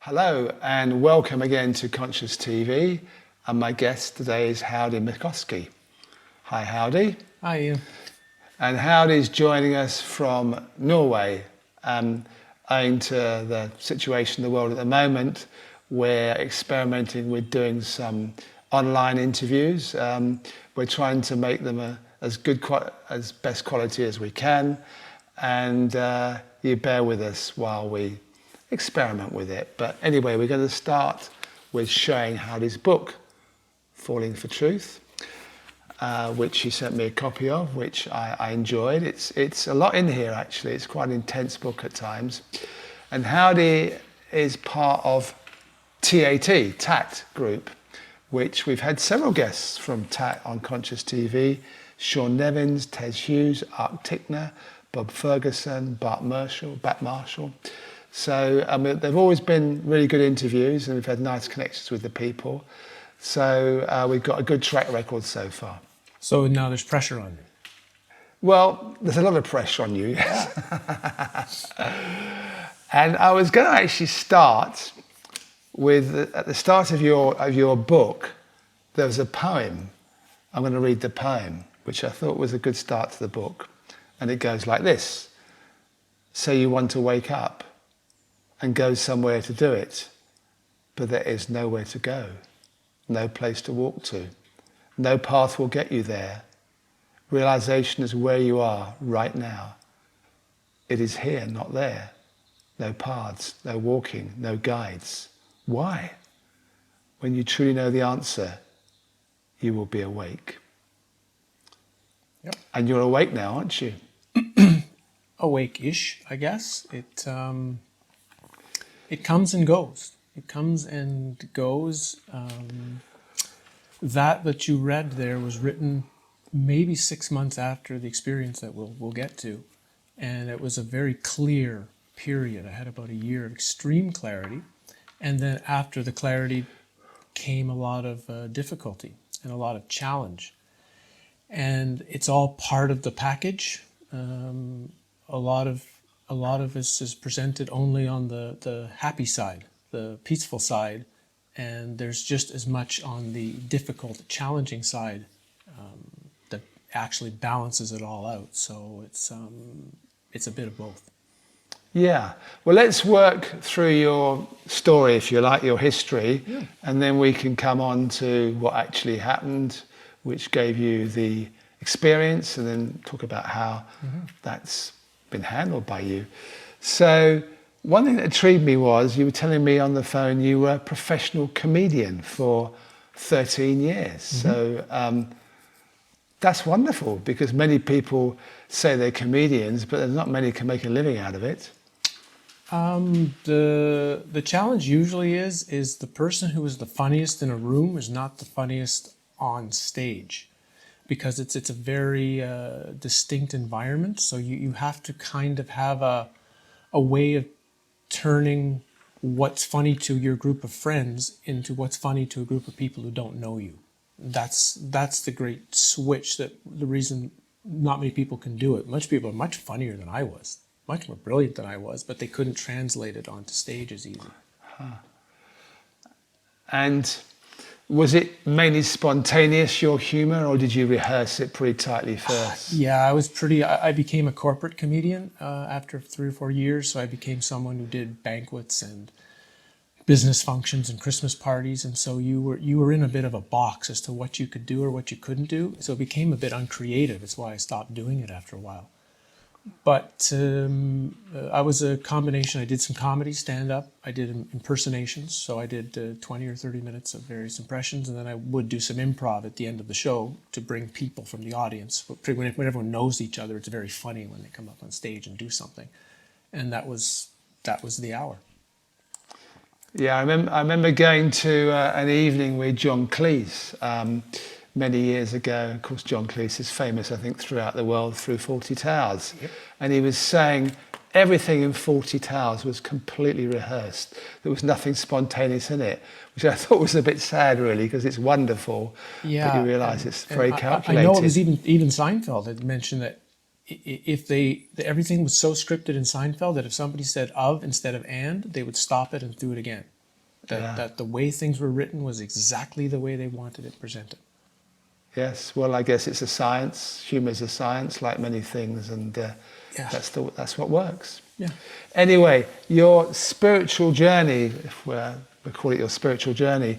Hello and welcome again to Conscious TV, and my guest today is Howdie Mickoski. Hi Howdie. Hi Iain. And Howdie's joining us from Norway, owing to the situation in the world at the moment. We're experimenting with doing some online interviews. We're trying to make them as best quality as we can, and you bear with us while we experiment with it. But anyway, we're going to start with showing Howdie's book, Falling for Truth, which he sent me a copy of, which I enjoyed. It's a lot in here actually. It's quite an intense book at times. And Howdie is part of TAT group, which we've had several guests from TAT on Conscious TV: Sean Nevins, Tez Hughes, Art Tickner, Bob Ferguson, Bat Marshall. So they've always been really good interviews, and we've had nice connections with the people. So we've got a good track record so far. So now there's pressure on you. Well, there's a lot of pressure on you. And I was going to actually start with, at the start of your book, there was a poem. I'm going to read the poem, which I thought was a good start to the book. And it goes like this: "So you want to wake up and go somewhere to do it, but there is nowhere to go, no place to walk to, no path will get you there. Realization is where you are right now. It is here, not there. No paths, no walking, no guides. Why? When you truly know the answer, you will be awake." Yep. And you're awake now, aren't you? Awake-ish, I guess. It comes and goes. It comes and goes. That you read there was written maybe 6 months after the experience that we'll get to, and it was a very clear period. I had about a year of extreme clarity, and then after the clarity came a lot of difficulty and a lot of challenge, and it's all part of the package. A lot of this is presented only on the happy side, the peaceful side, and there's just as much on the difficult, challenging side that actually balances it all out. So it's a bit of both. Yeah. Well, let's work through your story, if you like, your history, and then we can come on to what actually happened, which gave you the experience, and then talk about how that's been handled by you. So one thing that intrigued me was you were telling me on the phone you were a professional comedian for 13 years. So that's wonderful, because many people say they're comedians, but there's not many can make a living out of it. The challenge usually is the person who is the funniest in a room is not the funniest on stage, because it's a very distinct environment. So you have to kind of have a way of turning what's funny to your group of friends into what's funny to a group of people who don't know you. That's the great switch, that the reason not many people can do it. Much people are much funnier than I was, much more brilliant than I was, but they couldn't translate it onto stage as easy. And was it mainly spontaneous, your humor, or did you rehearse it pretty tightly first? Yeah, I became a corporate comedian after 3 or 4 years. So I became someone who did banquets and business functions and Christmas parties. And so you were in a bit of a box as to what you could do or what you couldn't do. So it became a bit uncreative. It's why I stopped doing it after a while. But I was a combination. I did some comedy, stand-up. I did impersonations. So I did 20 or 30 minutes of various impressions. And then I would do some improv at the end of the show to bring people from the audience. When everyone knows each other, it's very funny when they come up on stage and do something. And that was the hour. Yeah, I remember going to an evening with John Cleese many years ago. Of course, John Cleese is famous, I think, throughout the world through Fawlty Towers. Yep. And he was saying everything in Fawlty Towers was completely rehearsed. There was nothing spontaneous in it, which I thought was a bit sad, really, because it's wonderful. Yeah, but you realise it's very calculated. I know it was even Seinfeld had mentioned that everything was so scripted in Seinfeld that if somebody said of instead of and, they would stop it and do it again. That the way things were written was exactly the way they wanted it presented. Yes, well, I guess it's a science. Humour is a science, like many things, and that's what works. Yeah. Anyway, your spiritual journey, if we call it your spiritual journey,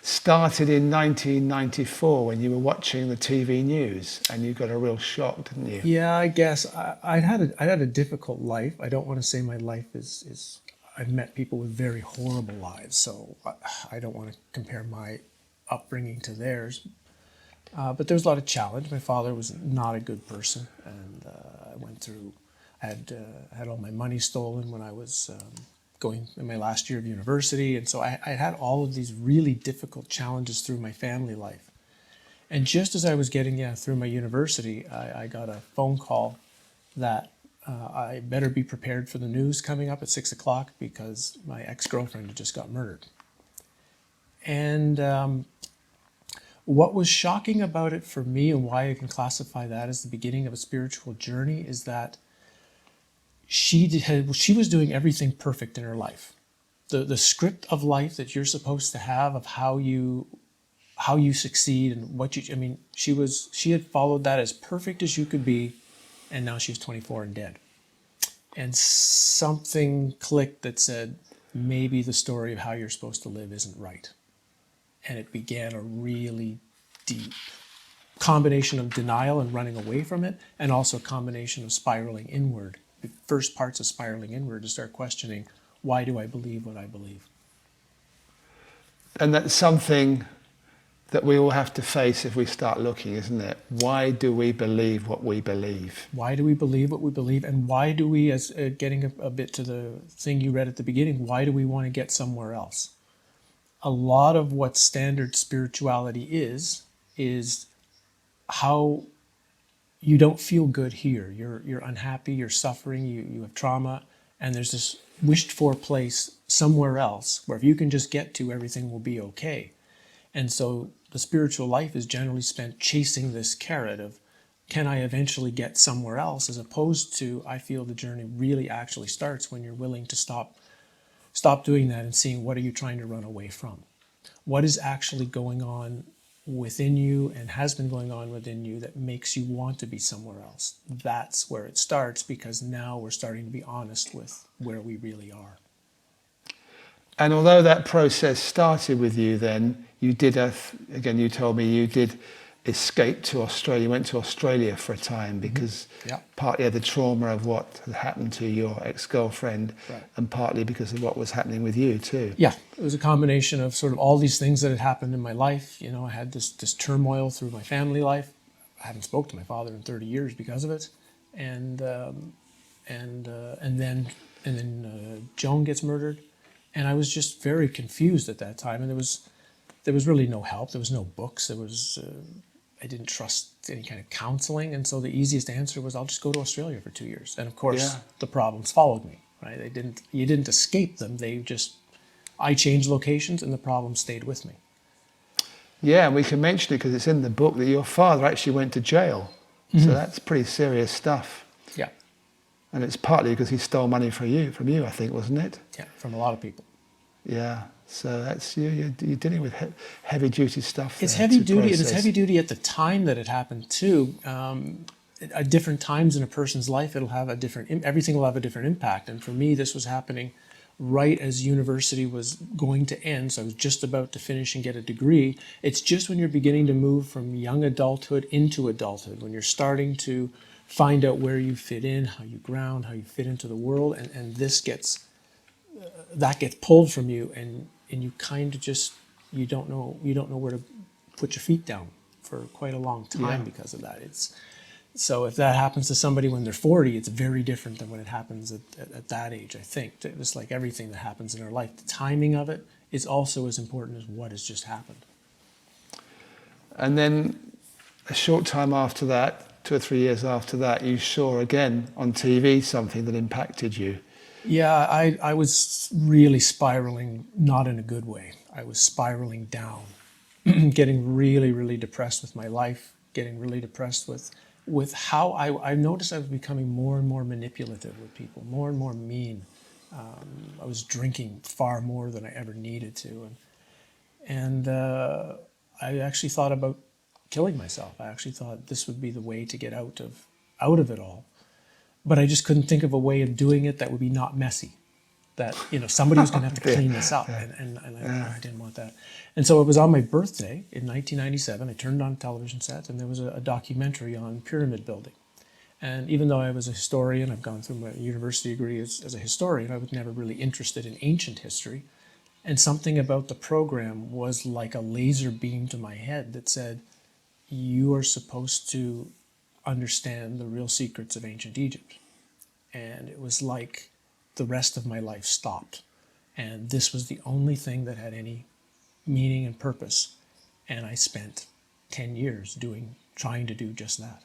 started in 1994 when you were watching the TV news, and you got a real shock, didn't you? Yeah, I guess I had a difficult life. I don't want to say my life is. I've met people with very horrible lives, so I don't want to compare my upbringing to theirs. But there was a lot of challenge. My father was not a good person, and I had all my money stolen when I was going in my last year of university, and so I had all of these really difficult challenges through my family life. And just as I was getting through my university, I got a phone call that I better be prepared for the news coming up at 6 o'clock because my ex-girlfriend had just got murdered. And what was shocking about it for me, and why I can classify that as the beginning of a spiritual journey, is that she was doing everything perfect in her life. The script of life that you're supposed to have, of how you succeed and she had followed that as perfect as you could be, and now she's 24 and dead. And something clicked that said, maybe the story of how you're supposed to live isn't right. And it began a really deep combination of denial and running away from it, and also a combination of spiraling inward. The first parts of spiraling inward to start questioning, why do I believe what I believe? And that's something that we all have to face if we start looking, isn't it? Why do we believe what we believe? Why do we believe what we believe? And why do we, as getting a bit to the thing you read at the beginning, why do we want to get somewhere else? A lot of what standard spirituality is how you don't feel good here. You're unhappy, you're suffering, you have trauma, and there's this wished for place somewhere else where if you can just get to, everything will be okay. And so the spiritual life is generally spent chasing this carrot of, can I eventually get somewhere else, as opposed to, I feel the journey really actually starts when you're willing to stop doing that and seeing, what are you trying to run away from? What is actually going on within you and has been going on within you that makes you want to be somewhere else? That's where it starts, because now we're starting to be honest with where we really are. And although that process started with you then, you did, again, you told me you did escape to Australia. You went to Australia for a time because partly of the trauma of what had happened to your ex-girlfriend, right, and partly because of what was happening with you too. Yeah, it was a combination of sort of all these things that had happened in my life. You know, I had this turmoil through my family life. I haven't spoken to my father in 30 years because of it. And then Joan gets murdered. And I was just very confused at that time. And there was really no help. There was no books. I didn't trust any kind of counseling. And so the easiest answer was, I'll just go to Australia for 2 years. And of course, the problems followed me, right? You didn't escape them. I changed locations and the problems stayed with me. Yeah, and we can mention it because it's in the book that your father actually went to jail. Mm-hmm. So that's pretty serious stuff. Yeah. And it's partly because he stole money from you, I think, wasn't it? Yeah, from a lot of people. Yeah, so that's you're dealing with heavy duty stuff. It's heavy duty, and it's heavy duty at the time that it happened too. At different times in a person's life, everything will have a different impact. And for me, this was happening right as university was going to end. So I was just about to finish and get a degree. It's just when you're beginning to move from young adulthood into adulthood, when you're starting to find out where you fit in, how you ground, how you fit into the world, and that gets pulled from you, and you kind of just you don't know where to put your feet down for quite a long time because of that. So if that happens to somebody when they're 40, it's very different than when it happens at that age, I think. It's like everything that happens in our life. The timing of it is also as important as what has just happened. And then a short time after that, 2 or 3 years after that, you saw again on TV something that impacted you. Yeah, I was really spiraling, not in a good way. I was spiraling down, getting really, really depressed with my life, getting really depressed with with how I noticed I was becoming more and more manipulative with people, more and more mean. I was drinking far more than I ever needed to, and I actually thought about killing myself. I actually thought this would be the way to get out of it all. But I just couldn't think of a way of doing it that would be not messy. That, somebody was going to have to clean this up, and I didn't want that. And so it was on my birthday in 1997. I turned on a television set, and there was a documentary on pyramid building. And even though I was a historian, I've gone through my university degree as a historian, I was never really interested in ancient history. And something about the program was like a laser beam to my head that said, you are supposed to understand the real secrets of ancient Egypt. And it was like the rest of my life stopped. And this was the only thing that had any meaning and purpose. And I spent 10 years trying to do just that.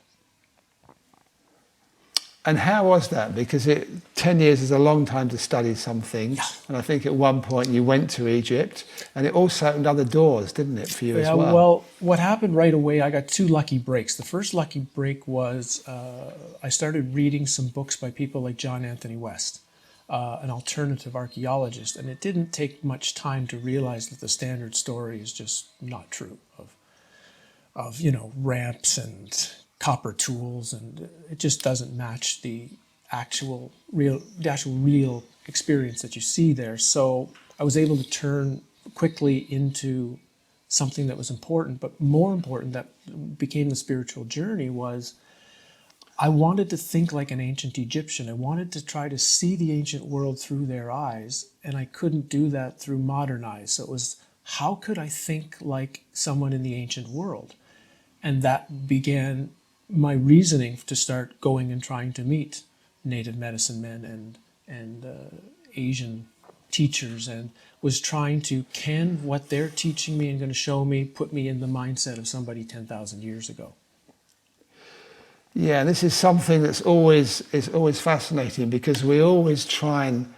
And how was that? Because 10 years is a long time to study something. Yeah. And I think at one point you went to Egypt, and it also opened other doors, didn't it, for you as well? Well, what happened right away, I got 2 lucky breaks. The first lucky break was I started reading some books by people like John Anthony West, an alternative archaeologist. And it didn't take much time to realize that the standard story is just not true of ramps and copper tools, and it just doesn't match the actual real experience that you see there. So I was able to turn quickly into something that was important, but more important, that became the spiritual journey, was I wanted to think like an ancient Egyptian. I wanted to try to see the ancient world through their eyes, and I couldn't do that through modern eyes. So it was, how could I think like someone in the ancient world? And that began my reasoning to start going and trying to meet native medicine men and Asian teachers, and was trying to, can what they're teaching me and going to show me put me in the mindset of somebody 10,000 years ago? Yeah, this is something that's always fascinating, because we always try and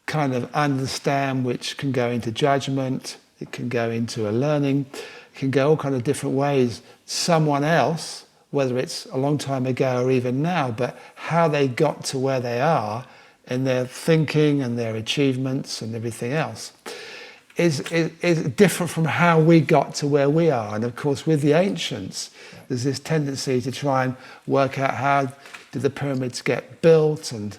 kind of understand, which can go into judgment, it can go into a learning, it can go all kind of different ways. Someone else, whether it's a long time ago or even now, but how they got to where they are in their thinking and their achievements and everything else is different from how we got to where we are. And of course, with the ancients, there's this tendency to try and work out how did the pyramids get built, and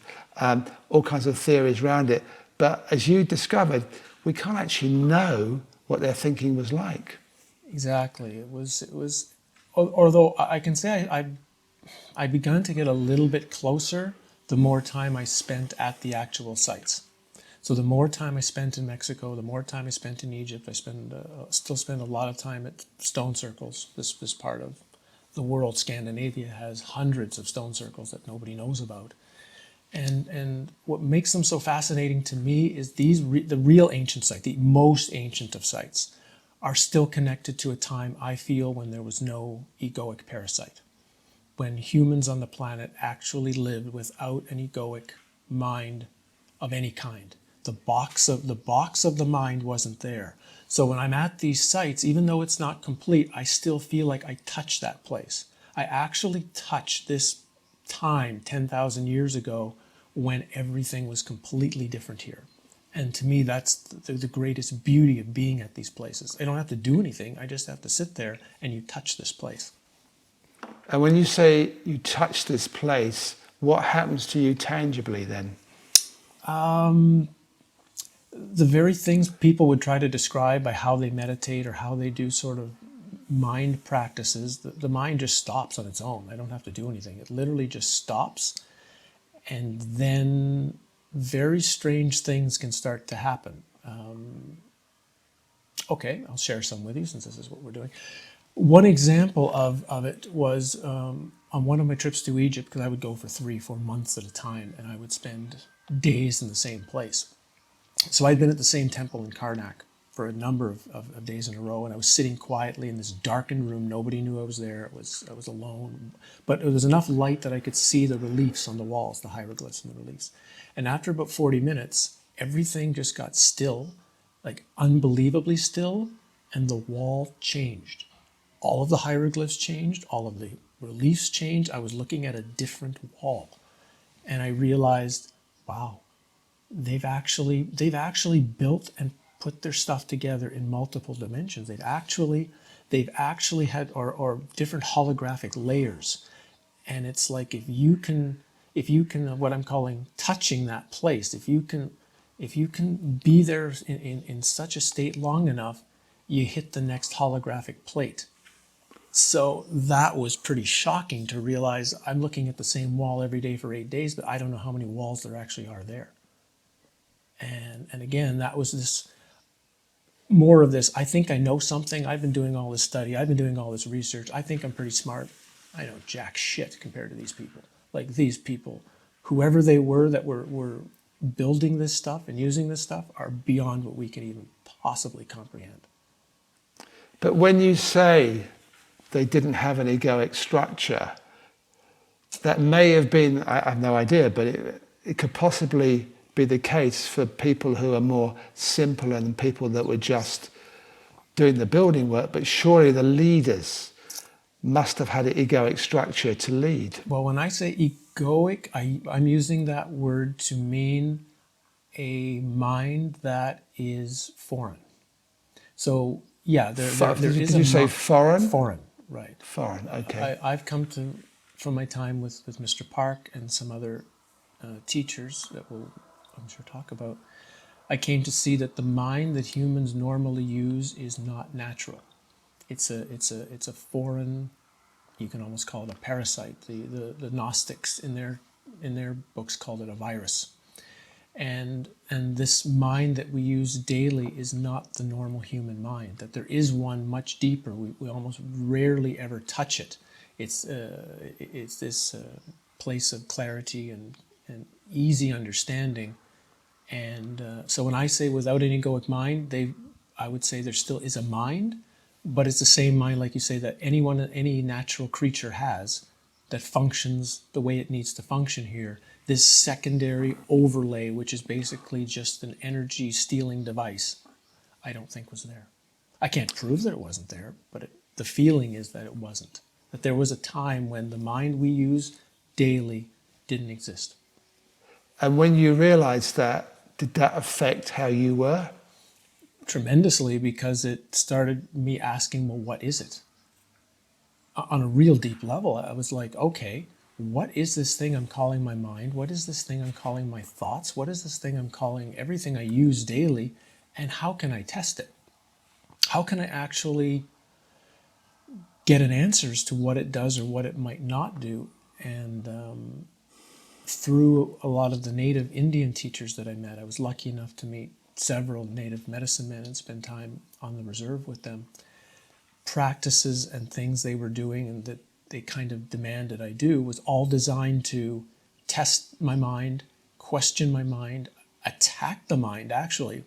all kinds of theories around it. But as you discovered, we can't actually know what their thinking was like. Exactly. It was. Although I can say I began to get a little bit closer the more time I spent at the actual sites. So the more time I spent in Mexico, the more time I spent in Egypt. I still spend a lot of time at stone circles. This part of the world, Scandinavia, has hundreds of stone circles that nobody knows about. And what makes them so fascinating to me is the real ancient site, the most ancient of sites, are still connected to a time, I feel, when there was no egoic parasite, when humans on the planet actually lived without an egoic mind of any kind. The box of the mind wasn't there. So when I'm at these sites, even though it's not complete, I still feel like I touch that place. I actually touch this time 10,000 years ago when everything was completely different here. And to me, that's the greatest beauty of being at these places. I don't have to do anything. I just have to sit there and you touch this place. And when you say you touch this place, what happens to you tangibly then? The very things people would try to describe by how they meditate or how they do sort of mind practices, the mind just stops on its own. I don't have to do anything. It literally just stops, and then very strange things can start to happen. Okay, I'll share some with you since this is what we're doing. One example of it was on one of my trips to Egypt, because I would go for 3-4 months at a time, and I would spend days in the same place. So I'd been at the same temple in Karnak for a number of days in a row, and I was sitting quietly in this darkened room. Nobody knew I was there. I was alone, but it was enough light that I could see the reliefs on the walls, the hieroglyphs and the reliefs. And after about 40 minutes, everything just got still, like unbelievably still, and the wall changed. All of the hieroglyphs changed, all of the reliefs changed. I was looking at a different wall, and I realized, wow, they've actually built and put their stuff together in multiple dimensions. They've actually had or different holographic layers, and it's like if you can what I'm calling touching that place, if you can be there in such a state long enough, you hit the next holographic plate. So that was pretty shocking to realize I'm looking at the same wall every day for 8 days, but I don't know how many walls there actually are there. And again, that was this more of this, I think I know something, I've been doing all this study, I've been doing all this research, I think I'm pretty smart. I know jack shit compared to these people. Like these people, whoever they were that were building this stuff and using this stuff are beyond what we can even possibly comprehend. But when you say they didn't have an egoic structure, that may have been, I have no idea, but it could possibly be the case for people who are more simple and people that were just doing the building work, but surely the leaders must have had an egoic structure to lead. Well, when I say egoic, I'm using that word to mean a mind that is foreign. So yeah, there is. Did you say foreign? Foreign, right. Foreign, okay. I've come to, from my time with Mr. Park and some other teachers that we'll, I'm sure, talk about, I came to see that the mind that humans normally use is not natural. It's a foreign, you can almost call it a parasite. The Gnostics in their books called it a virus. And this mind that we use daily is not the normal human mind, that there is one much deeper. We almost rarely ever touch it. It's this place of clarity and easy understanding. And so when I say without an egoic mind, I would say there still is a mind, but it's the same mind, like you say, that any natural creature has that functions the way it needs to function here. This secondary overlay, which is basically just an energy stealing device, I don't think was there. I can't prove that it wasn't there, but the feeling is that it wasn't. That there was a time when the mind we use daily didn't exist. And when you realized that, did that affect how you were? Tremendously, because it started me asking, well, what is it? On a real deep level, I was like, okay, what is this thing I'm calling my mind? What is this thing I'm calling my thoughts? What is this thing I'm calling everything I use daily? And how can I test it? How can I actually get an answers to what it does or what it might not do? And through a lot of the native Indian teachers that I met, I was lucky enough to meet several native medicine men and spend time on the reserve with them. Practices and things they were doing and that they kind of demanded I do was all designed to test my mind, question my mind, attack the mind actually,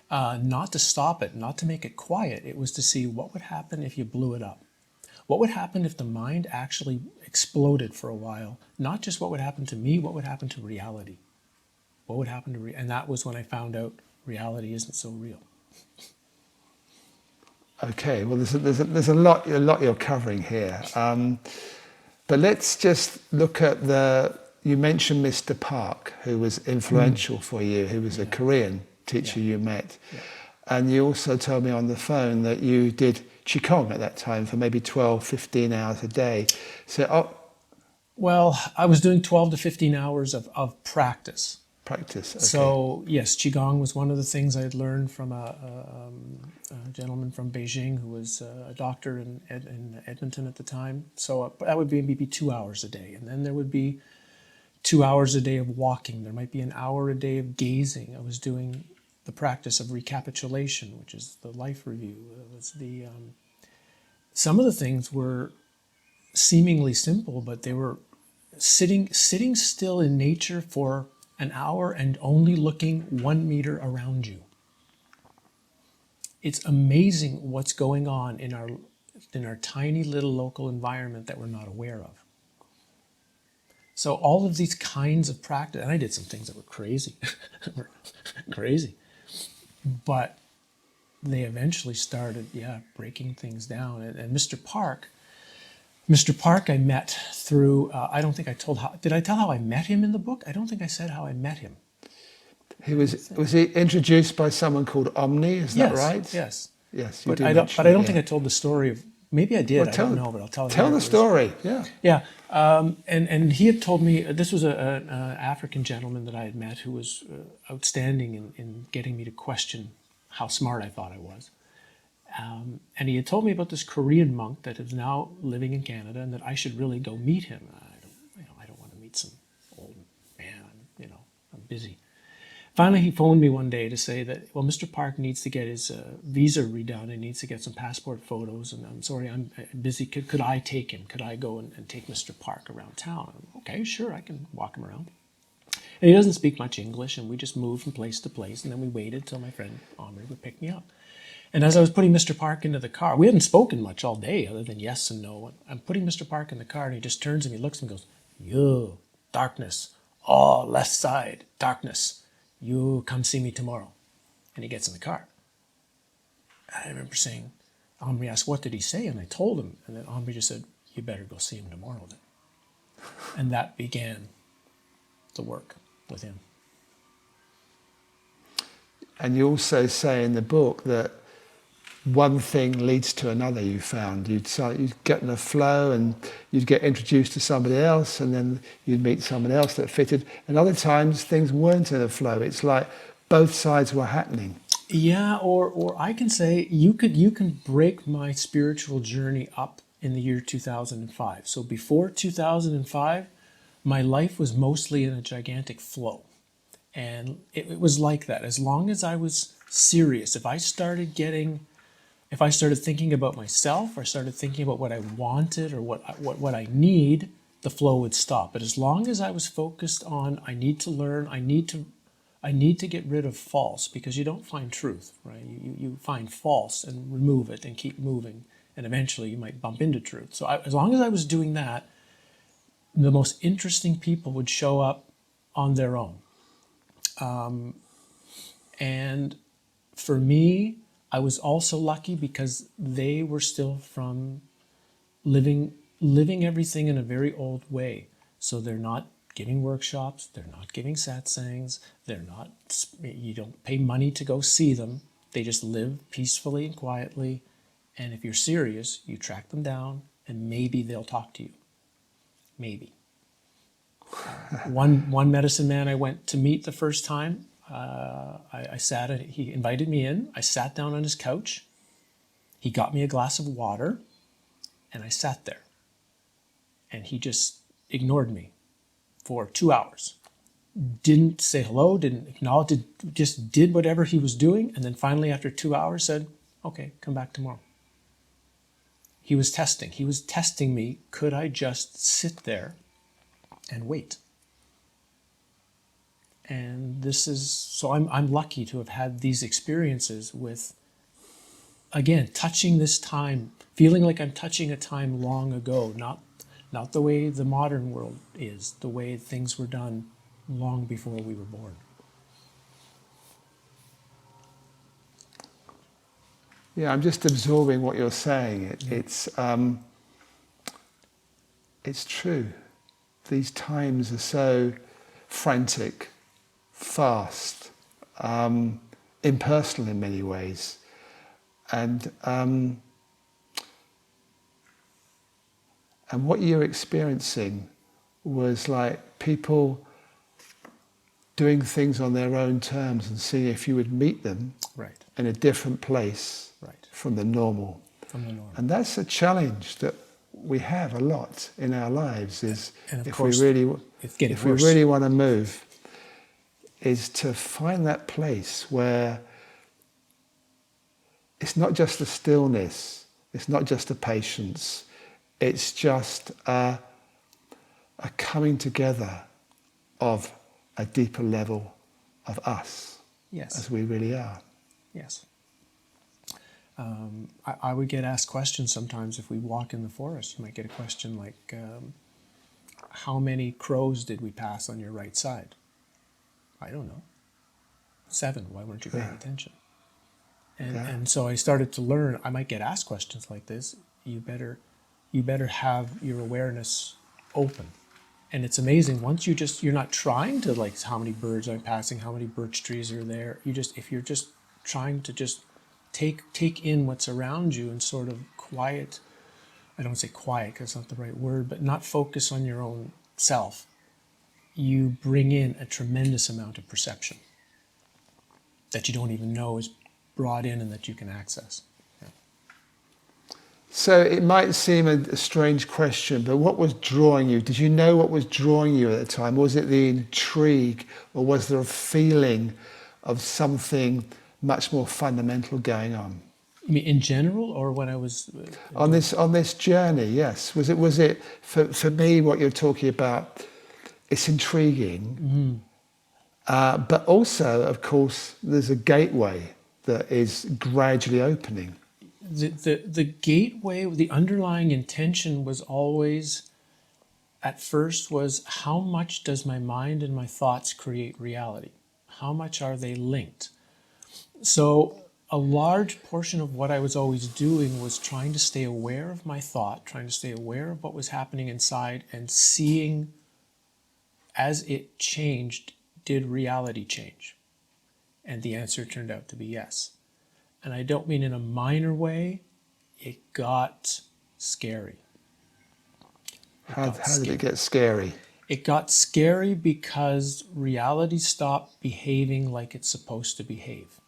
not to stop it, not to make it quiet. It was to see what would happen if you blew it up. What would happen if the mind actually exploded for a while? Not just what would happen to me, what would happen to reality? What would happen to and that was when I found out reality isn't so real. Okay, well, there's a lot you're covering here. But let's just look at you mentioned Mr. Park, who was influential for you, who was a Korean teacher you met. Yeah. And you also told me on the phone that you did Qigong at that time for maybe 12, 15 hours a day. So, well, I was doing 12 to 15 hours of practice. Practice, okay. So, yes, Qigong was one of the things I had learned from a gentleman from Beijing who was a doctor in Edmonton at the time. So that would be maybe 2 hours a day. And then there would be 2 hours a day of walking. There might be an hour a day of gazing. I was doing the practice of recapitulation, which is the life review. It was some of the things were seemingly simple, but they were sitting still in nature for an hour and only looking 1 meter around you. It's amazing what's going on in our tiny little local environment that we're not aware of. So all of these kinds of practice, and I did some things that were crazy, crazy, but they eventually started, breaking things down. And Mr. Park, Mr. Park I met through, I don't think I told how, did I tell how I met him in the book? I don't think I said how I met him. Was he introduced by someone called Omni? Is that right? Yes. Yes, But I don't think I told the story of, maybe I did, Well, I don't know, but I'll tell it Tell here. the story, yeah. Yeah, and he had told me, this was an African gentleman that I had met who was outstanding in getting me to question how smart I thought I was. And he had told me about this Korean monk that is now living in Canada and that I should really go meet him. I don't want to meet some old man, I'm busy. Finally, he phoned me one day to say that, well, Mr. Park needs to get his visa redone and needs to get some passport photos. And I'm sorry, I'm busy. Could I take him? Could I go and take Mr. Park around town? Okay, sure, I can walk him around. And he doesn't speak much English, and we just moved from place to place. And then we waited till my friend Omri would pick me up. And as I was putting Mr. Park into the car, we hadn't spoken much all day other than yes and no. I'm putting Mr. Park in the car, and he just turns to me, looks at me, and goes, "You, darkness. Oh, left side, darkness. You come see me tomorrow." And he gets in the car. I remember saying, Omri asked, what did he say? And I told him. And then Omri just said, you better go see him tomorrow then. And that began the work with him. And you also say in the book that one thing leads to another, you found. You'd get in a flow and you'd get introduced to somebody else and then you'd meet someone else that fitted. And other times things weren't in a flow. It's like both sides were happening. Yeah, or I can say you can break my spiritual journey up in the year 2005. So before 2005, my life was mostly in a gigantic flow. And it was like that. As long as I was serious, if I started thinking about myself, or started thinking about what I wanted or what I need, the flow would stop. But as long as I was focused on, I need to learn, I need to get rid of false, because you don't find truth, right? You find false and remove it and keep moving, and eventually you might bump into truth. So as long as I was doing that, the most interesting people would show up on their own. And for me, I was also lucky because they were still from living everything in a very old way. So they're not giving workshops, they're not giving satsangs, you don't pay money to go see them. They just live peacefully and quietly. And if you're serious, you track them down and maybe they'll talk to you. Maybe. One medicine man I went to meet the first time, he invited me in. I sat down on his couch. He got me a glass of water, and I sat there. And he just ignored me for 2 hours. Didn't say hello, didn't acknowledge it, just did whatever he was doing, and then finally after 2 hours said, okay, come back tomorrow. He was testing me. Could I just sit there and wait? And so I'm lucky to have had these experiences with, again, touching this time, feeling like I'm touching a time long ago, not the way the modern world is, the way things were done long before we were born. Yeah, I'm just absorbing what you're saying. It's true. These times are so frantic, fast, impersonal in many ways. And what you're experiencing was like people doing things on their own terms and seeing if you would meet them in a different place from the normal. And that's a challenge that we have a lot in our lives, is if we really want to move, is to find that place where it's not just a stillness, it's not just a patience, it's just a coming together of a deeper level of us, as we really are. Yes. I would get asked questions sometimes if we walk in the forest. You might get a question like, how many crows did we pass on your right side? I don't know. 7. Why weren't you paying attention? And so I started to learn. I might get asked questions like this. You you better have your awareness open. And it's amazing once you're not trying to like how many birds I'm passing, how many birch trees are there. If you're just trying to just take in what's around you and sort of quiet. I don't say quiet because it's not the right word, but not focus on your own self. You bring in a tremendous amount of perception that you don't even know is brought in and that you can access. Yeah. So it might seem a strange question, but what was drawing you? Did you know what was drawing you at the time? Was it the intrigue, or was there a feeling of something much more fundamental going on? You mean in general, or when I was On this journey? Yes. Was it for me what you're talking about? It's intriguing, but also, of course, there's a gateway that is gradually opening. The gateway, the underlying intention was always, at first, was how much does my mind and my thoughts create reality? How much are they linked? So a large portion of what I was always doing was trying to stay aware of my thought, trying to stay aware of what was happening inside, and seeing as it changed, did reality change? And the answer turned out to be yes. And I don't mean in a minor way, it got scary. How did it get scary? It got scary because reality stopped behaving like it's supposed to behave.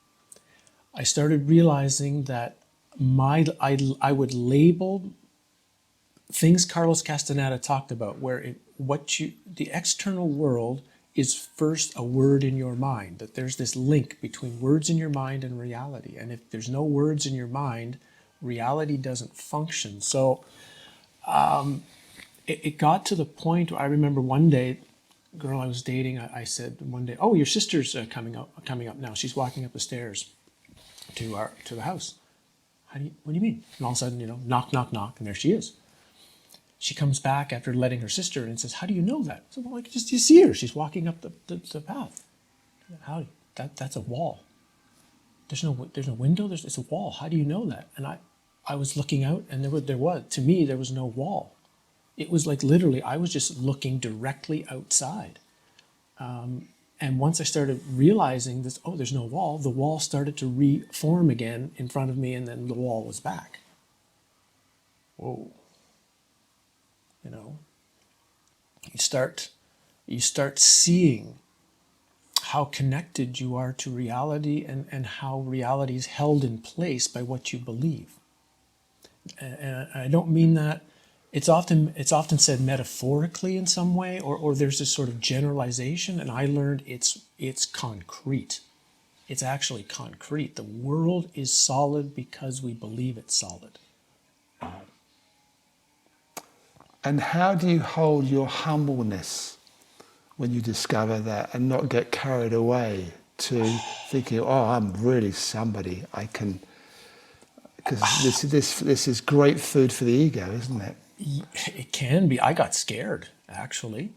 I started realizing that I would label things Carlos Castaneda talked about, where the external world is first a word in your mind, that there's this link between words in your mind and reality. And if there's no words in your mind, reality doesn't function. So it got to the point where I remember one day, a girl I was dating, I said one day, "Oh, your sister's coming up now. She's walking up the stairs to the house." What do you mean? And all of a sudden, knock, knock, knock, and there she is. She comes back after letting her sister in and says, "How do you know that?" I said, "Well, just you see her. She's walking up the path." "How? That's a wall. There's no window. It's a wall. How do you know that?" And I was looking out, and to me there was no wall. It was like literally I was just looking directly outside. And once I started realizing this, there's no wall, the wall started to reform again in front of me, and then the wall was back. Whoa. You start seeing how connected you are to reality, and how reality is held in place by what you believe. And I don't mean that. It's often said metaphorically in some way, or there's this sort of generalization, and I learned it's concrete. It's actually concrete. The world is solid because we believe it's solid. And how do you hold your humbleness when you discover that, and not get carried away to thinking, I'm really somebody, I can... Because this is great food for the ego, isn't it? It can be. I got scared, actually.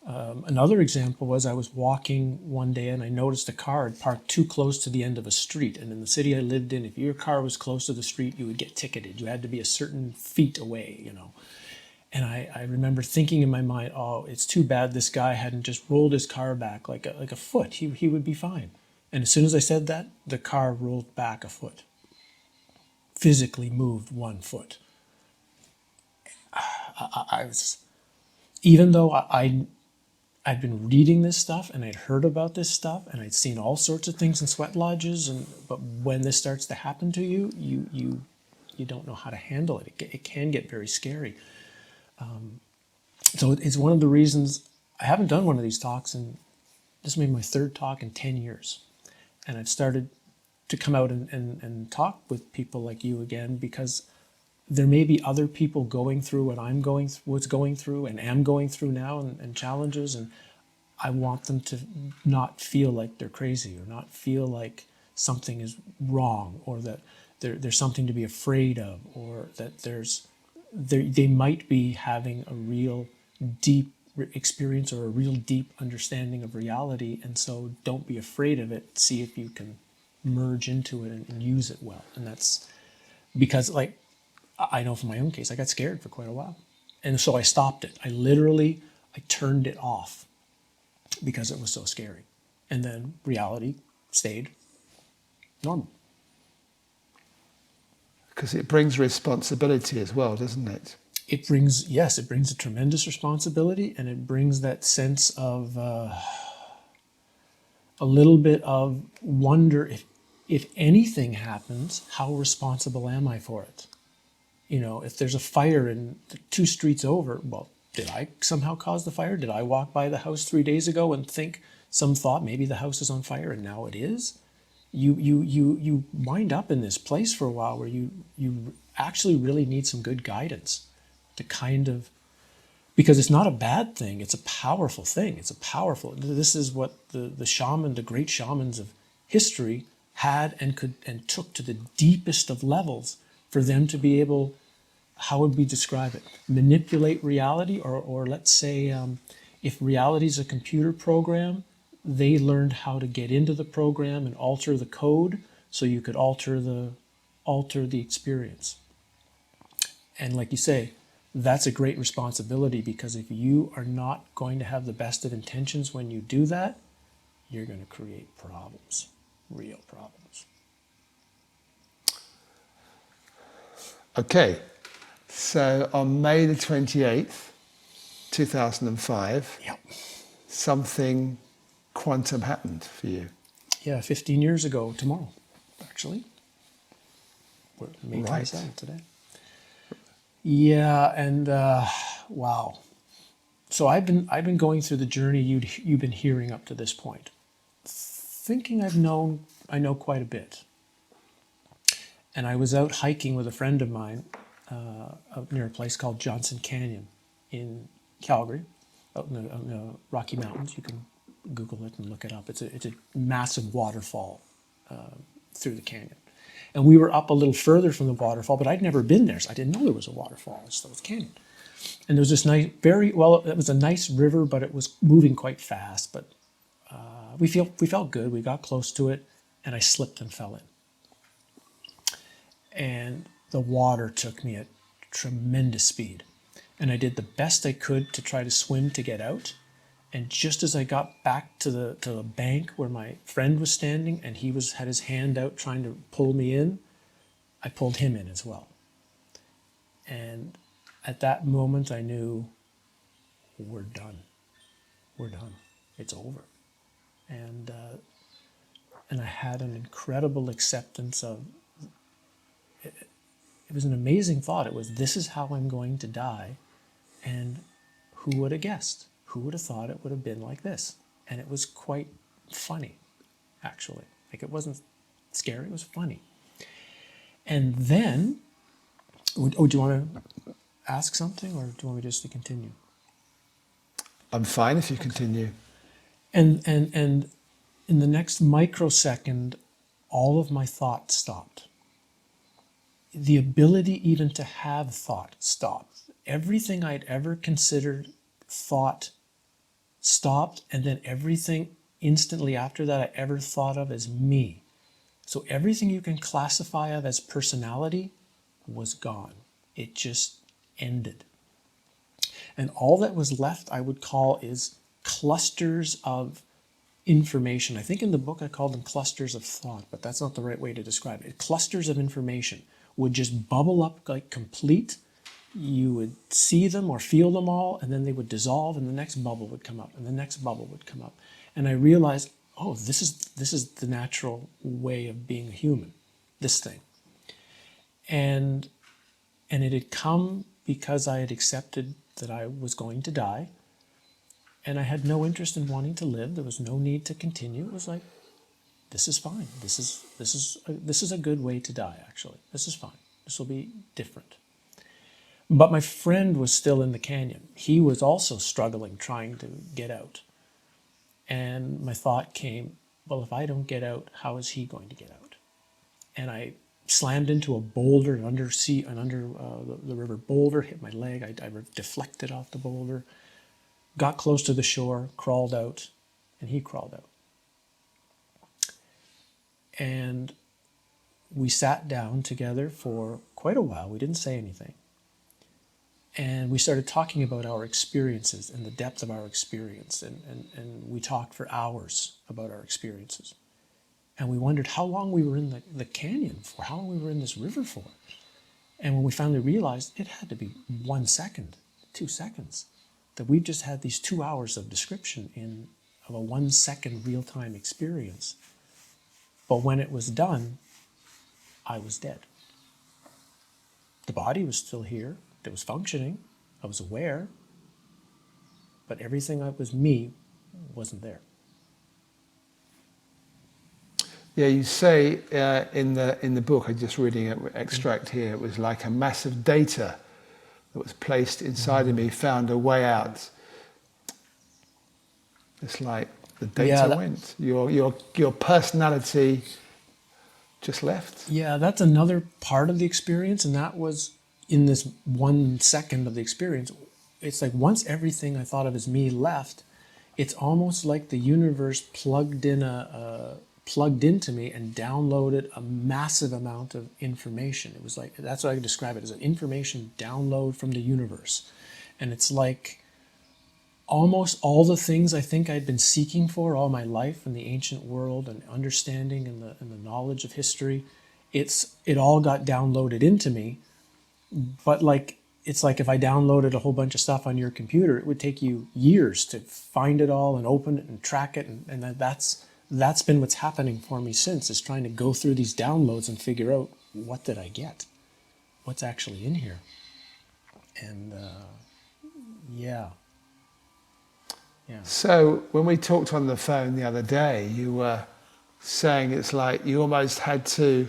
Another example was I was walking one day and I noticed a car had parked too close to the end of a street. And in the city I lived in, if your car was close to the street, you would get ticketed. You had to be a certain feet away, And I remember thinking in my mind, it's too bad this guy hadn't just rolled his car back like a foot. He would be fine. And as soon as I said that, the car rolled back a foot. Physically moved 1 foot. I was, even though I'd been reading this stuff and I'd heard about this stuff and I'd seen all sorts of things in sweat lodges, but when this starts to happen to you, you don't know how to handle it. It can get very scary. So it's one of the reasons I haven't done one of these talks, and this will be my 3rd talk in 10 years. And I've started to come out and talk with people like you again, because there may be other people going through what I'm going through and am going through now, and challenges, and I want them to not feel like they're crazy, or not feel like something is wrong, or that there's something to be afraid of, or that they might be having a real deep experience or a real deep understanding of reality, and so don't be afraid of it. See if you can merge into it and use it well. And that's because, I know from my own case, I got scared for quite a while. And so I stopped it. I turned it off because it was so scary. And then reality stayed normal. Because it brings responsibility as well, doesn't it? It brings a tremendous responsibility, and it brings that sense of a little bit of wonder if anything happens, how responsible am I for it? You know, if there's a fire in 2 streets over, well, did I somehow cause the fire? Did I walk by the house 3 days ago and think some thought maybe the house is on fire and now it is? You wind up in this place for a while where you actually really need some good guidance to kind of, because it's not a bad thing, it's a powerful thing. This is what the great shamans of history had and took to the deepest of levels for them to be able, how would we describe it? Manipulate reality, or let's say if reality is a computer program, they learned how to get into the program and alter the code so you could alter the experience. And like you say, that's a great responsibility, because if you are not going to have the best of intentions when you do that, you're going to create problems, real problems. Okay, so on May the 28th, 2005, Yep. something quantum happened for you. Yeah, 15 years ago tomorrow, actually. We're May Right. 27th today. Yeah, and wow. So I've been going through the journey you've been hearing up to this point, thinking I know quite a bit. And I was out hiking with a friend of mine out near a place called Johnson Canyon in Calgary, out in the Rocky Mountains. You can Google it and look it up. It's a massive waterfall through the canyon. And we were up a little further from the waterfall, but I'd never been there, so I didn't know there was a waterfall. It was a canyon. And there was this nice, it was a nice river, but it was moving quite fast. But we felt good. We got close to it, and I slipped and fell in. And the water took me at tremendous speed. And I did the best I could to try to swim to get out. And just as I got back to the bank where my friend was standing, and he had his hand out trying to pull me in, I pulled him in as well. And at that moment, I knew, we're done. We're done. It's over. And I had an incredible acceptance of it. It was an amazing thought. It was, this is how I'm going to die. And who would have guessed? Who would have thought it would have been like this? And it was quite funny, actually. Like, it wasn't scary, it was funny. And then, do you want to ask something, or do you want me just to continue? I'm fine if you continue. And in the next microsecond, all of my thoughts stopped. The ability even to have thought stopped. Everything I'd ever considered thought stopped, and then everything instantly after that I ever thought of as me. So everything you can classify of as personality was gone. It just ended. And all that was left, I would call, is clusters of information. I think in the book I called them clusters of thought, but that's not the right way to describe it. Clusters of information would just bubble up like complete. You would see them or feel them all, and then they would dissolve, and the next bubble would come up, and the next bubble would come up. And I realized, oh, this is the natural way of being a human, this thing. And it had come because I had accepted that I was going to die, and I had no interest in wanting to live. There was no need to continue. It was like, this is fine. This is a good way to die, actually. This is fine. This will be different. But my friend was still in the canyon. He was also struggling, trying to get out. And my thought came, well, if I don't get out, how is he going to get out? And I slammed into a boulder, under the river boulder, hit my leg. I deflected off the boulder, got close to the shore, crawled out, and he crawled out. And we sat down together for quite a while. We didn't say anything. And we started talking about our experiences and the depth of our experience. And we talked for hours about our experiences. And we wondered how long we were in the canyon for, how long we were in this river for. And when we finally realized, it had to be 1 second, 2 seconds, that we've just had these 2 hours of description of a 1 second real-time experience. But when it was done, I was dead. The body was still here. It was functioning. I was aware. But everything that was me wasn't there. Yeah, you say in the book, I'm just reading an extract here, it was like a massive data that was placed inside of me found a way out. It's like the data went. Your personality just left. Yeah, that's another part of the experience, and that was in this 1 second of the experience. It's like once everything I thought of as me left, it's almost like the universe plugged into me and downloaded a massive amount of information. It was like, that's what I could describe it as, an information download from the universe. And it's like almost all the things I think I'd been seeking for all my life in the ancient world and understanding and the knowledge of history, it all got downloaded into me. But it's like if I downloaded a whole bunch of stuff on your computer, it would take you years to find it all and open it and track it. And that's been what's happening for me since, is trying to go through these downloads and figure out, what did I get? What's actually in here? And yeah. So when we talked on the phone the other day, you were saying it's like you almost had to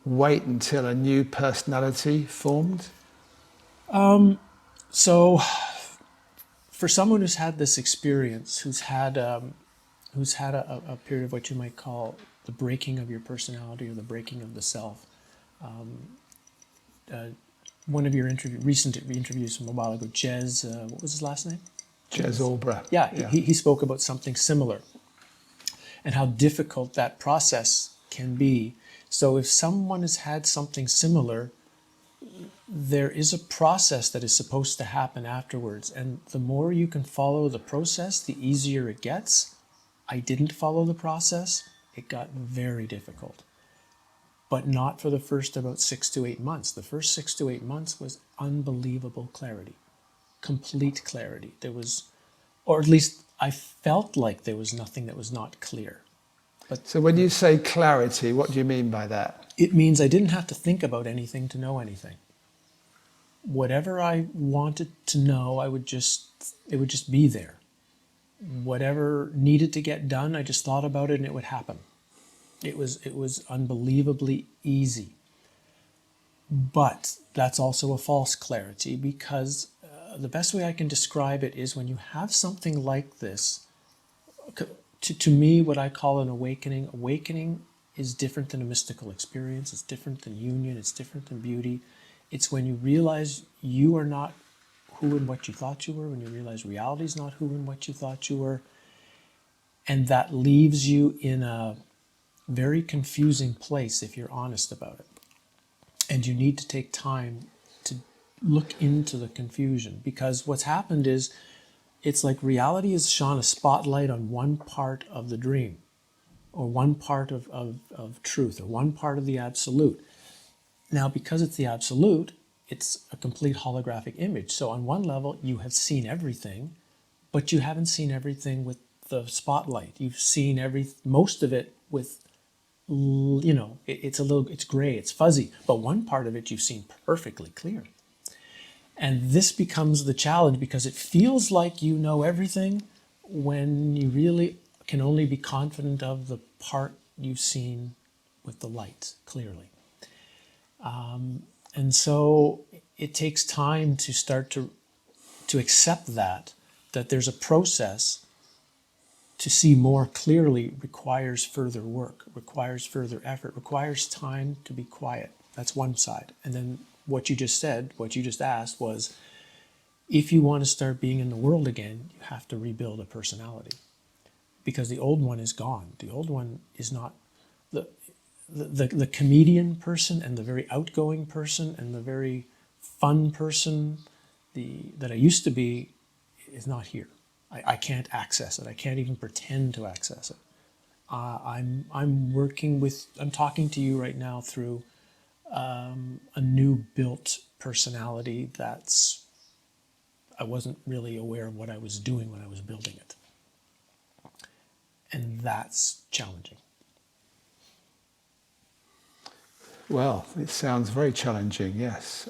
wait until a new personality formed? So for someone who's had this experience, who's had a period of what you might call the breaking of your personality or the breaking of the self, one of your recent interviews from a while ago, Jez, what was his last name? Jez Albrecht. Yeah. He spoke about something similar and how difficult that process can be. So if someone has had something similar, there is a process that is supposed to happen afterwards. And the more you can follow the process, the easier it gets. I didn't follow the process. It got very difficult. But not for the first about 6 to 8 months. The first 6 to 8 months was unbelievable clarity. Complete clarity. There was, or at least I felt like there was nothing that was not clear. But so when you say clarity, what do you mean by that? It means I didn't have to think about anything to know anything. Whatever I wanted to know, it would just be there. Whatever needed to get done, I just thought about it and it would happen. It was unbelievably easy. But that's also a false clarity, because the best way I can describe it is when you have something like this, to me, what I call an awakening. Awakening is different than a mystical experience. It's different than union. It's different than beauty. It's when you realize you are not who and what you thought you were, when you realize reality is not who and what you thought you were. And that leaves you in a very confusing place if you're honest about it. And you need to take time to look into the confusion, because what's happened is it's like reality has shone a spotlight on one part of the dream, or one part of truth, or one part of the absolute. Now, because it's the absolute, it's a complete holographic image. So on one level, you have seen everything, but you haven't seen everything with the spotlight. You've seen most of it with, it's gray, it's fuzzy, but one part of it you've seen perfectly clear. And this becomes the challenge, because it feels like you know everything when you really can only be confident of the part you've seen with the light clearly. And so it takes time to start to accept that there's a process. To see more clearly requires further work, requires further effort, requires time to be quiet. That's one side. And then what you just asked was, if you want to start being in the world again, you have to rebuild a personality, because the old one is gone. The old one is not, the comedian person and the very outgoing person and the very fun person that I used to be is not here. I can't access it. I can't even pretend to access it. I'm talking to you right now through a new built personality I wasn't really aware of what I was doing when I was building it. And that's challenging. Well, it sounds very challenging, yes.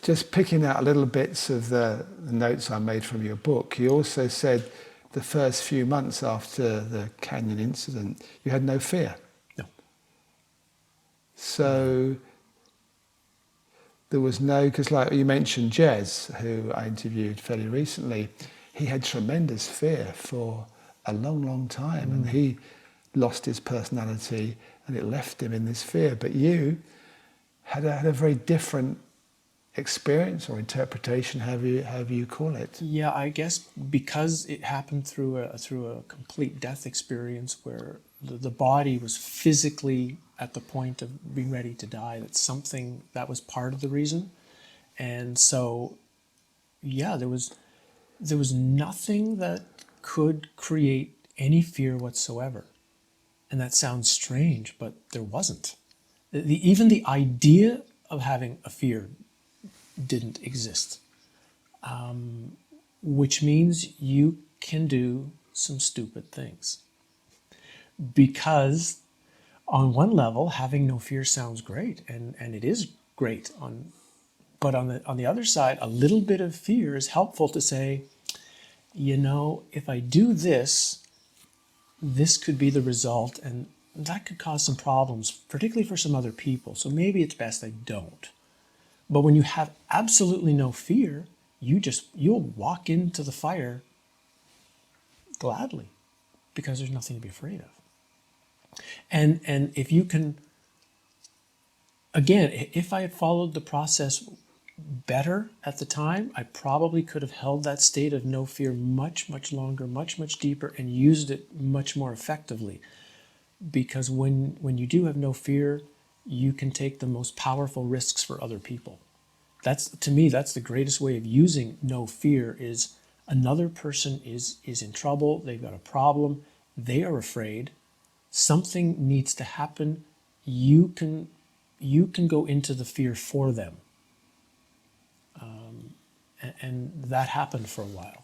Just picking out a little bits of the notes I made from your book, you also said the first few months after the canyon incident, you had no fear. No. So there was no, because like you mentioned Jez, who I interviewed fairly recently, he had tremendous fear for a long, long time, and he lost his personality and it left him in this fear. But you had a very different experience or interpretation, however you call it. Yeah, I guess because it happened through a complete death experience where the body was physically at the point of being ready to die, that was part of the reason. And so, yeah, there was nothing that could create any fear whatsoever. And that sounds strange, but there wasn't. Even the idea of having a fear didn't exist, which means you can do some stupid things. Because on one level, having no fear sounds great, and it is great. But on the other side, a little bit of fear is helpful to say, if I do this, this could be the result, and that could cause some problems, particularly for some other people. So maybe it's best I don't. But when you have absolutely no fear, you'll walk into the fire gladly because there's nothing to be afraid of. And if you can, again, if I had followed the process better at the time, I probably could have held that state of no fear much, much longer, much, much deeper, and used it much more effectively. Because when you do have no fear, you can take the most powerful risks for other people. To me, that's the greatest way of using no fear is another person is in trouble, they've got a problem, they are afraid, something needs to happen, you can go into the fear for them. And that happened for a while.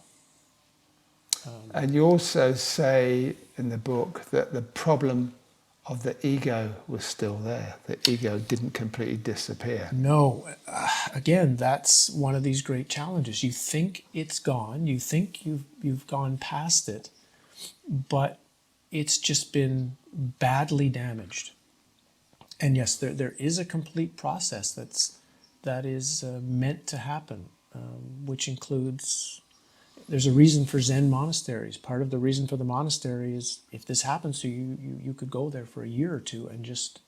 And you also say in the book that the problem of the ego was still there. The ego didn't completely disappear. No, again, that's one of these great challenges. You think it's gone, you think you've gone past it, but it's just been badly damaged. And yes, there is a complete process that is meant to happen, which includes. There's a reason for Zen monasteries. Part of the reason for the monastery is if this happens to you, you could go there for a year or two and just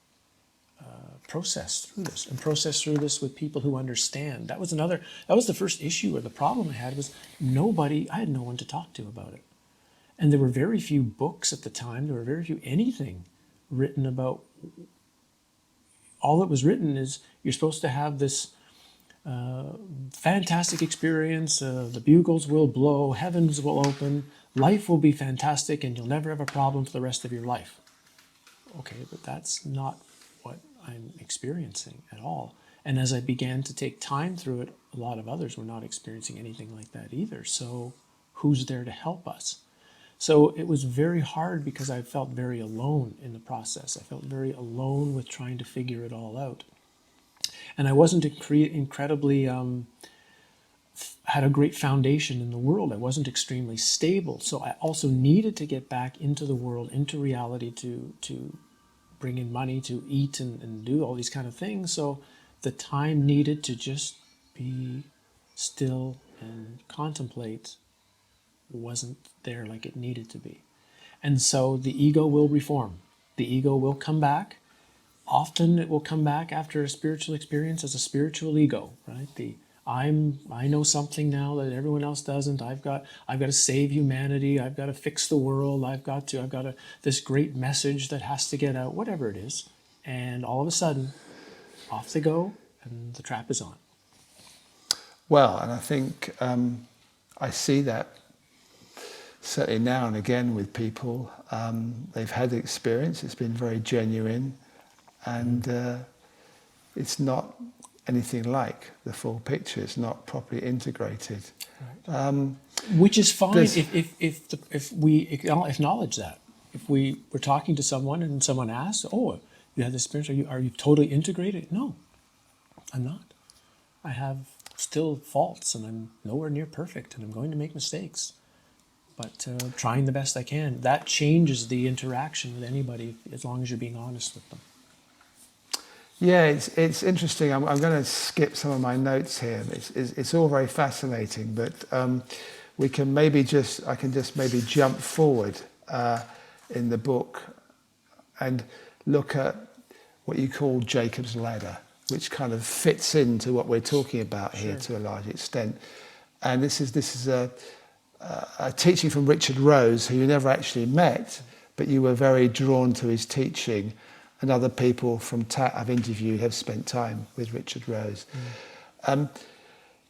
process through this with people who understand. That was the first issue or the problem I had was I had no one to talk to about it. And there were very few books at the time. There were very few anything written about. All that was written is you're supposed to have this fantastic experience, the bugles will blow, heavens will open, life will be fantastic, and you'll never have a problem for the rest of your life. Okay, but that's not what I'm experiencing at all. And as I began to take time through it, a lot of others were not experiencing anything like that either. So who's there to help us? So it was very hard because I felt very alone in the process. I felt very alone with trying to figure it all out. And I wasn't incredibly, had a great foundation in the world. I wasn't extremely stable. So I also needed to get back into the world, into reality to bring in money, to eat and do all these kind of things. So the time needed to just be still and contemplate wasn't there like it needed to be. And so the ego will reform. The ego will come back. Often it will come back after a spiritual experience as a spiritual ego, right? I know something now that everyone else doesn't. I've got to save humanity. I've got to fix the world. I've got this great message that has to get out, whatever it is. And all of a sudden, off they go, and the trap is on. Well, and I think I see that certainly now and again with people. They've had the experience, it's been very genuine, and it's not anything like the full picture. It's not properly integrated. Right. Which is fine if we acknowledge that. If we were talking to someone and someone asks, "Oh, you had this experience. Are you totally integrated?" No, I'm not. I have still faults, and I'm nowhere near perfect, and I'm going to make mistakes. But trying the best I can. That changes the interaction with anybody as long as you're being honest with them. Yeah, it's interesting. I'm going to skip some of my notes here. It's all very fascinating, but I can just maybe jump forward in the book and look at what you call Jacob's ladder, which kind of fits into what we're talking about here to a large extent. And this is a teaching from Richard Rose, who you never actually met, but you were very drawn to his teaching. And other people from TAT I've interviewed have spent time with Richard Rose. Do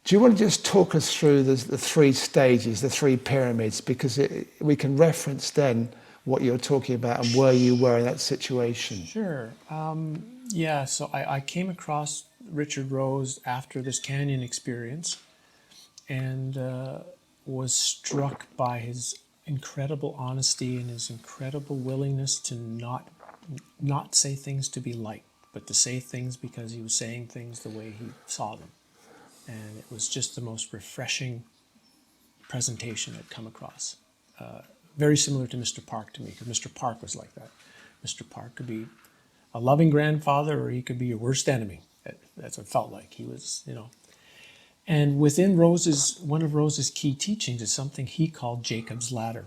you want to just talk us through the three stages, the three pyramids, because we can reference then what you're talking about and where you were in that situation? Sure. So I came across Richard Rose after this canyon experience and was struck by his incredible honesty and his incredible willingness to not say things to be liked, but to say things because he was saying things the way he saw them. And it was just the most refreshing presentation I'd come across. Very similar to Mr. Park to me, because Mr. Park was like that. Mr. Park could be a loving grandfather, or he could be your worst enemy. That's what it felt like. He was, And within one of Rose's key teachings is something he called Jacob's ladder,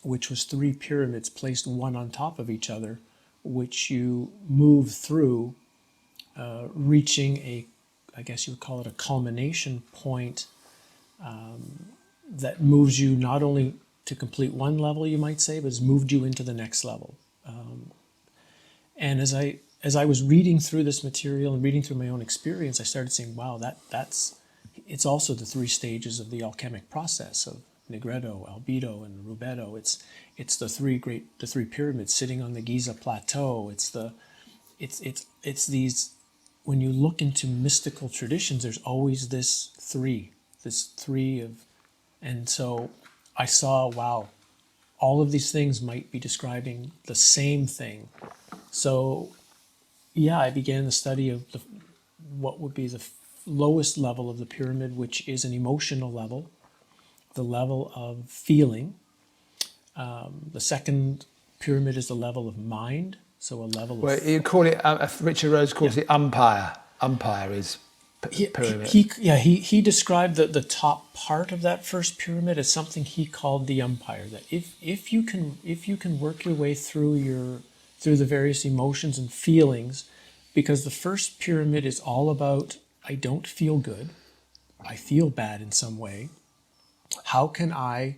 which was three pyramids placed one on top of each other, which you move through, reaching I guess you would call it a culmination point that moves you not only to complete one level, you might say, but has moved you into the next level. And as I was reading through this material and reading through my own experience, I started saying, wow, it's also the three stages of the alchemic process of Negredo, Albedo, and Rubedo. It's the three pyramids sitting on the Giza plateau. It's these. When you look into mystical traditions, there's always this three of, and so I saw, wow, all of these things might be describing the same thing. So, yeah, I began the study of what would be the lowest level of the pyramid, which is an emotional level, the level of feeling. The second pyramid is the level of mind, so a level of... Well, you call it, Richard Rose calls it Umpire. Umpire is pyramid. He described the top part of that first pyramid as something he called the Umpire. That if you can work your way through the various emotions and feelings, because the first pyramid is all about, I don't feel good, I feel bad in some way. How can I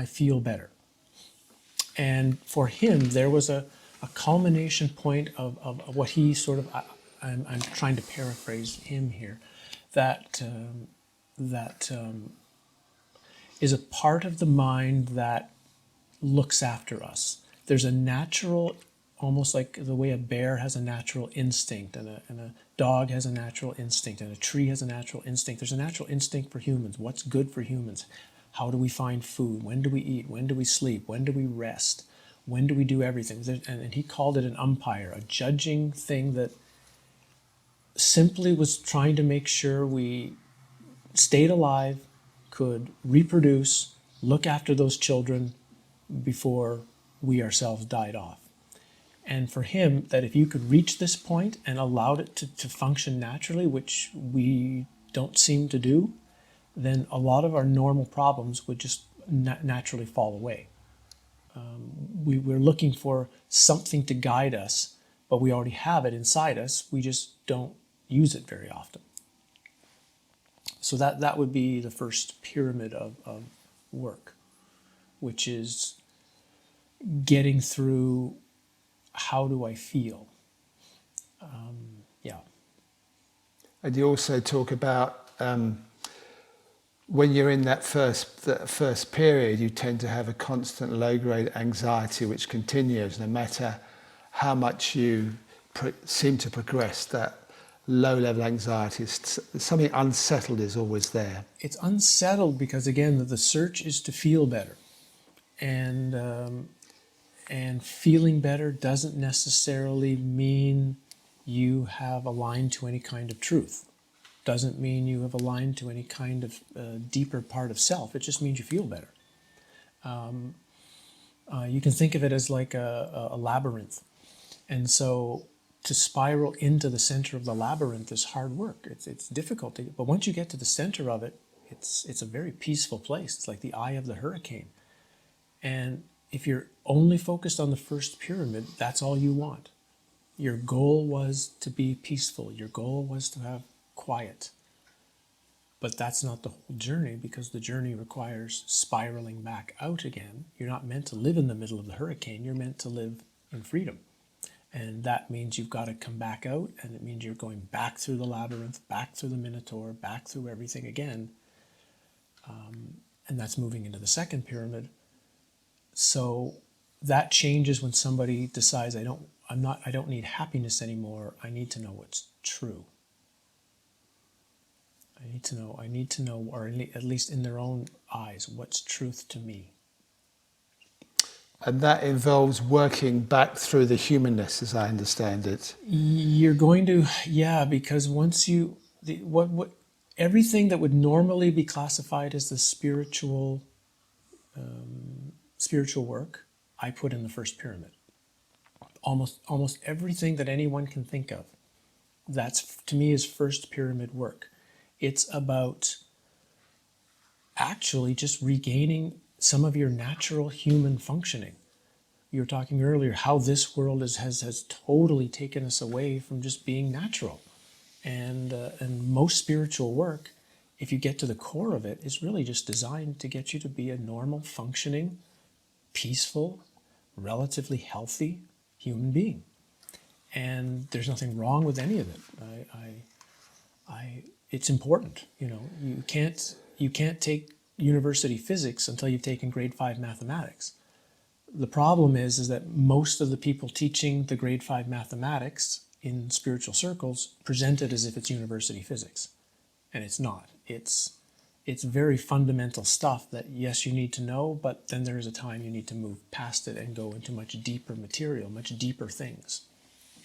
feel better? And for him, there was a culmination point of what he sort of, I'm trying to paraphrase him here, that is a part of the mind that looks after us. There's a natural, almost like the way a bear has a natural instinct, and a dog has a natural instinct, and a tree has a natural instinct. There's a natural instinct for humans. What's good for humans? How do we find food? When do we eat? When do we sleep? When do we rest? When do we do everything? And he called it an umpire, a judging thing that simply was trying to make sure we stayed alive, could reproduce, look after those children before we ourselves died off. And for him, that if you could reach this point and allowed it to function naturally, which we don't seem to do, then a lot of our normal problems would just naturally fall away. We're looking for something to guide us, but we already have it inside us. We just don't use it very often. So that would be the first pyramid of work, which is getting through how do I feel. Yeah. And you also talk about when you're in that first period, you tend to have a constant low-grade anxiety which continues no matter how much you seem to progress. That low-level anxiety, something unsettled is always there. It's unsettled because, again, the search is to feel better. And feeling better doesn't necessarily mean you have aligned to any kind of truth. Doesn't mean you have aligned to any kind of deeper part of self. It just means you feel better. You can think of it as like a labyrinth. And so to spiral into the center of the labyrinth is hard work. It's difficult, but once you get to the center of it, it's a very peaceful place. It's like the eye of the hurricane. And if you're only focused on the first pyramid, that's all you want. Your goal was to be peaceful. Your goal was to have quiet. But that's not the whole journey, because the journey requires spiraling back out again. You're not meant to live in the middle of the hurricane. You're meant to live in freedom. And that means you've got to come back out, and it means you're going back through the labyrinth, back through the Minotaur, back through everything again. And that's moving into the second pyramid. So that changes when somebody decides, I don't need happiness anymore. I need to know what's true. I need to know, or at least in their own eyes, what's truth to me. And that involves working back through the humanness, as I understand it. You're going to, because once everything that would normally be classified as the spiritual work, I put in the first pyramid. Almost everything that anyone can think of, that's, to me, is first pyramid work. It's about actually just regaining some of your natural human functioning. You were talking earlier how this world has totally taken us away from just being natural. And most spiritual work, if you get to the core of it, is really just designed to get you to be a normal, functioning, peaceful, relatively healthy human being. And there's nothing wrong with any of it. It's important. You can't take university physics until you've taken grade 5 mathematics. The problem is that most of the people teaching the grade 5 mathematics in spiritual circles present it as if it's university physics. And it's not. It's very fundamental stuff that, yes, you need to know, but then there's a time you need to move past it and go into much deeper material, much deeper things.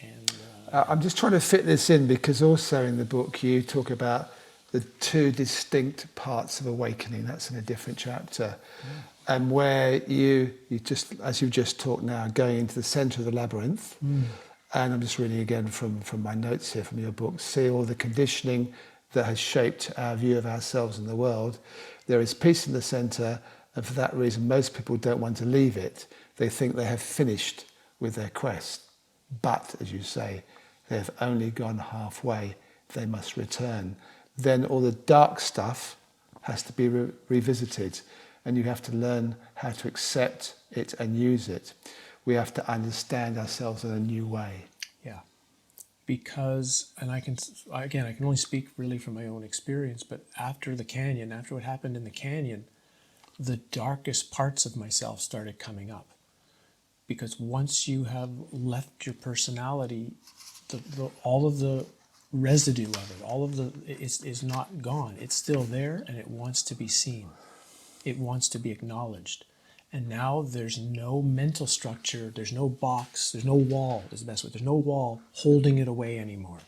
And I'm just trying to fit this in, because also in the book you talk about the two distinct parts of awakening. That's in a different chapter. And where you just, as you've just talked now, going into the centre of the labyrinth, and I'm just reading again from my notes here from your book, see all the conditioning that has shaped our view of ourselves and the world. There is peace in the centre, and for that reason most people don't want to leave it. They think they have finished with their quest. But, as you say, they have only gone halfway. They must return. Then all the dark stuff has to be revisited, and you have to learn how to accept it and use it. We have to understand ourselves in a new way. Yeah, because, and I can only speak really from my own experience, but after what happened in the canyon, the darkest parts of myself started coming up. Because once you have left your personality, all of the residue of it, is not gone. It's still there, and it wants to be seen. It wants to be acknowledged. And now there's no mental structure, there's no box, there's no wall, is the best way. There's no wall holding it away anymore.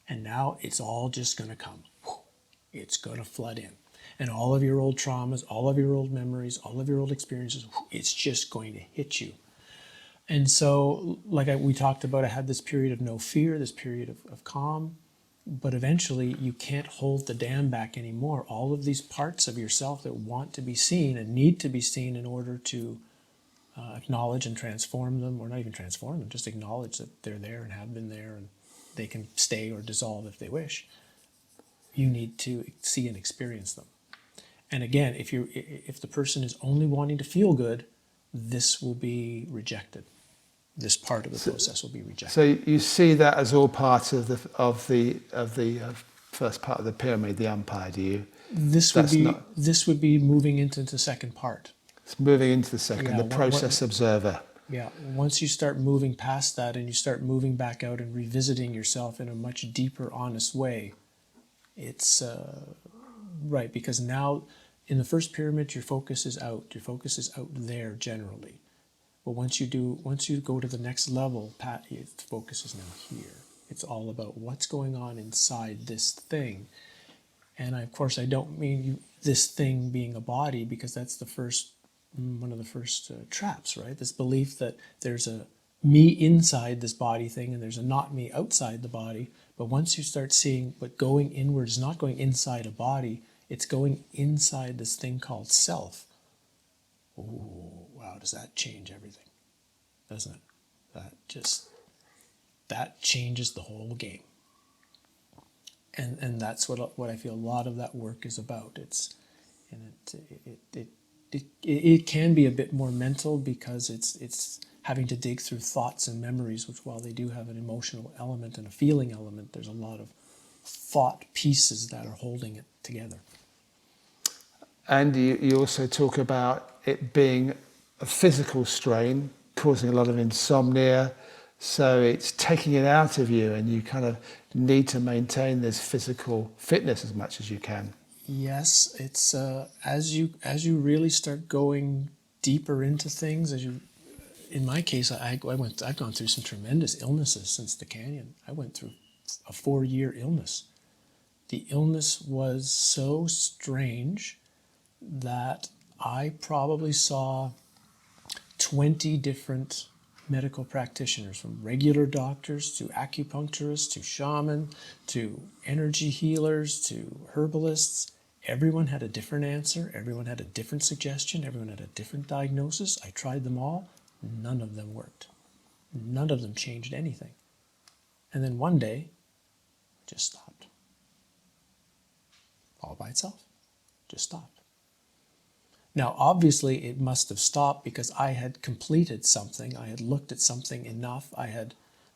And now it's all just going to come. It's going to flood in. And all of your old traumas, all of your old memories, all of your old experiences, it's just going to hit you. And so, we talked about, I had this period of no fear, this period of calm, but eventually you can't hold the dam back anymore. All of these parts of yourself that want to be seen and need to be seen in order to acknowledge and transform them, or not even transform them, just acknowledge that they're there and have been there, and they can stay or dissolve if they wish. you need to see and experience them. And again, if the person is only wanting to feel good, this will be rejected. This part of the process will be rejected. So you see that as all part of the first part of the pyramid, the umpire. Do you? This would be moving into the second part. It's moving into the second, Yeah, the process observer. Yeah, once you start moving past that and you start moving back out and revisiting yourself in a much deeper, honest way, it's right, because now in the first pyramid your focus is out. Your focus is out there generally. But once you go to the next level, your focus is now here. It's all about what's going on inside this thing. And of course, I don't mean this thing being a body, because that's one of the first traps, right? This belief that there's a me inside this body thing and there's a not me outside the body. But once you start seeing what going inward is not going inside a body, it's going inside this thing called self. Oh, wow, does that change everything? Doesn't it? That changes the whole game. And that's what I feel a lot of that work is about. It can be a bit more mental, because it's having to dig through thoughts and memories, which, while they do have an emotional element and a feeling element, there's a lot of thought pieces that are holding it together. And you also talk about it being a physical strain, causing a lot of insomnia. So it's taking it out of you, and you kind of need to maintain this physical fitness as much as you can. Yes, it's as you really start going deeper into things. In my case, I've gone through some tremendous illnesses since the canyon. I went through a 4-year illness. The illness was so strange that I probably saw 20 different medical practitioners, from regular doctors to acupuncturists to shaman to energy healers to herbalists. Everyone had a different answer. Everyone had a different suggestion. Everyone had a different diagnosis. I tried them all. None of them worked. None of them changed anything. And then one day, it just stopped. All by itself. Just stopped. Now, obviously, it must have stopped because I had completed something. I had looked at something enough. I had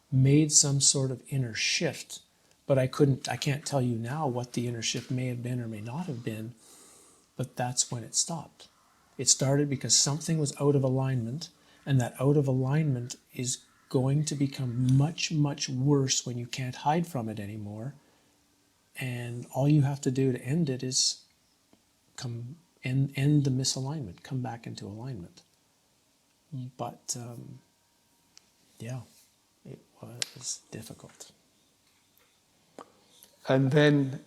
made some sort of inner shift. But I can't tell you now what the inner shift may have been or may not have been. But that's when it stopped. It started because something was out of alignment. And that out of alignment is going to become much, much worse when you can't hide from it anymore. And all you have to do to end it is end the misalignment, come back into alignment. But yeah, it was difficult. And then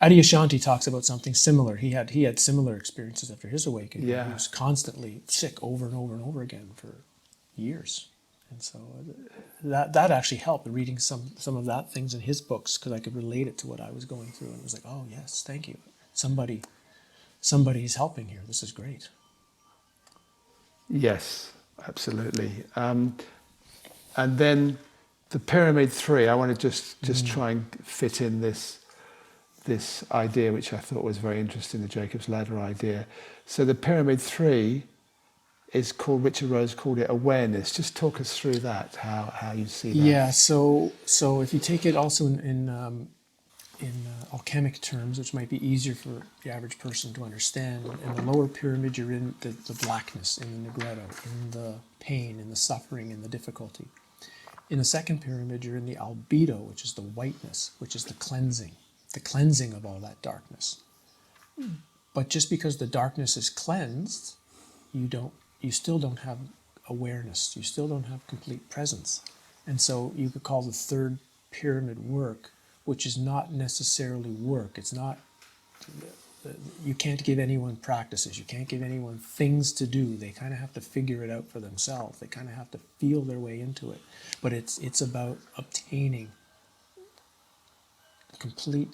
Adyashanti talks about something similar. He had similar experiences after his awakening. Yeah. He was constantly sick over and over and over again for years. And so that actually helped, reading some of that things in his books, because I could relate it to what I was going through. And it was like, oh yes, thank you. Somebody's helping here. This is great. Yes, absolutely. And then the pyramid 3, I want to just try and fit in this idea, which I thought was very interesting, the Jacob's Ladder idea. So the pyramid 3 is called, Richard Rose called it awareness. Just talk us through that, how you see that. Yeah, so if you take it also in alchemic terms, which might be easier for the average person to understand, in the lower pyramid you're in the blackness, in the negretto, in the pain, in the suffering, in the difficulty. In the second pyramid you're in the albedo, which is the whiteness, which is the cleansing of all that darkness. But just because the darkness is cleansed, you still don't have awareness, you still don't have complete presence. And so you could call the third pyramid work, which is not necessarily work. It's not, you can't give anyone practices. You can't give anyone things to do. They kind of have to figure it out for themselves. They kind of have to feel their way into it. But it's about obtaining complete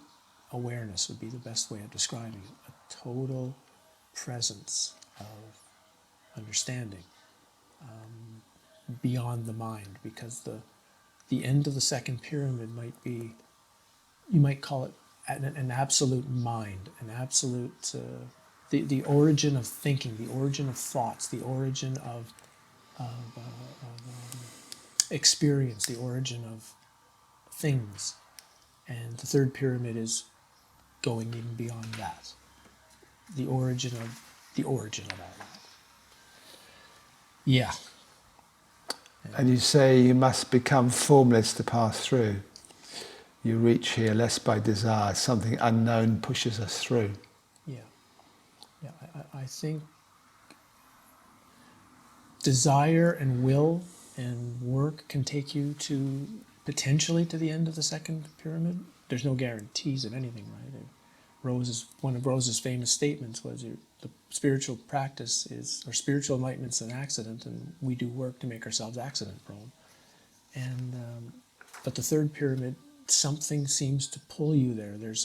awareness, would be the best way of describing it. A total presence of understanding beyond the mind, because the end of the second pyramid might be, you might call it an absolute mind, an absolute, the origin of thinking, the origin of thoughts, the origin of experience, the origin of things. And the third pyramid is going even beyond that. The origin of all that. Yeah. And you say you must become formless to pass through. You reach here less by desire, something unknown pushes us through. Yeah. Yeah, I think desire and will and work can take you to potentially to the end of the second pyramid. There's no guarantees of anything, right? One of Rose's famous statements was the spiritual practice is, or spiritual enlightenment's an accident, and we do work to make ourselves accident prone. And but the third pyramid, something seems to pull you there. There's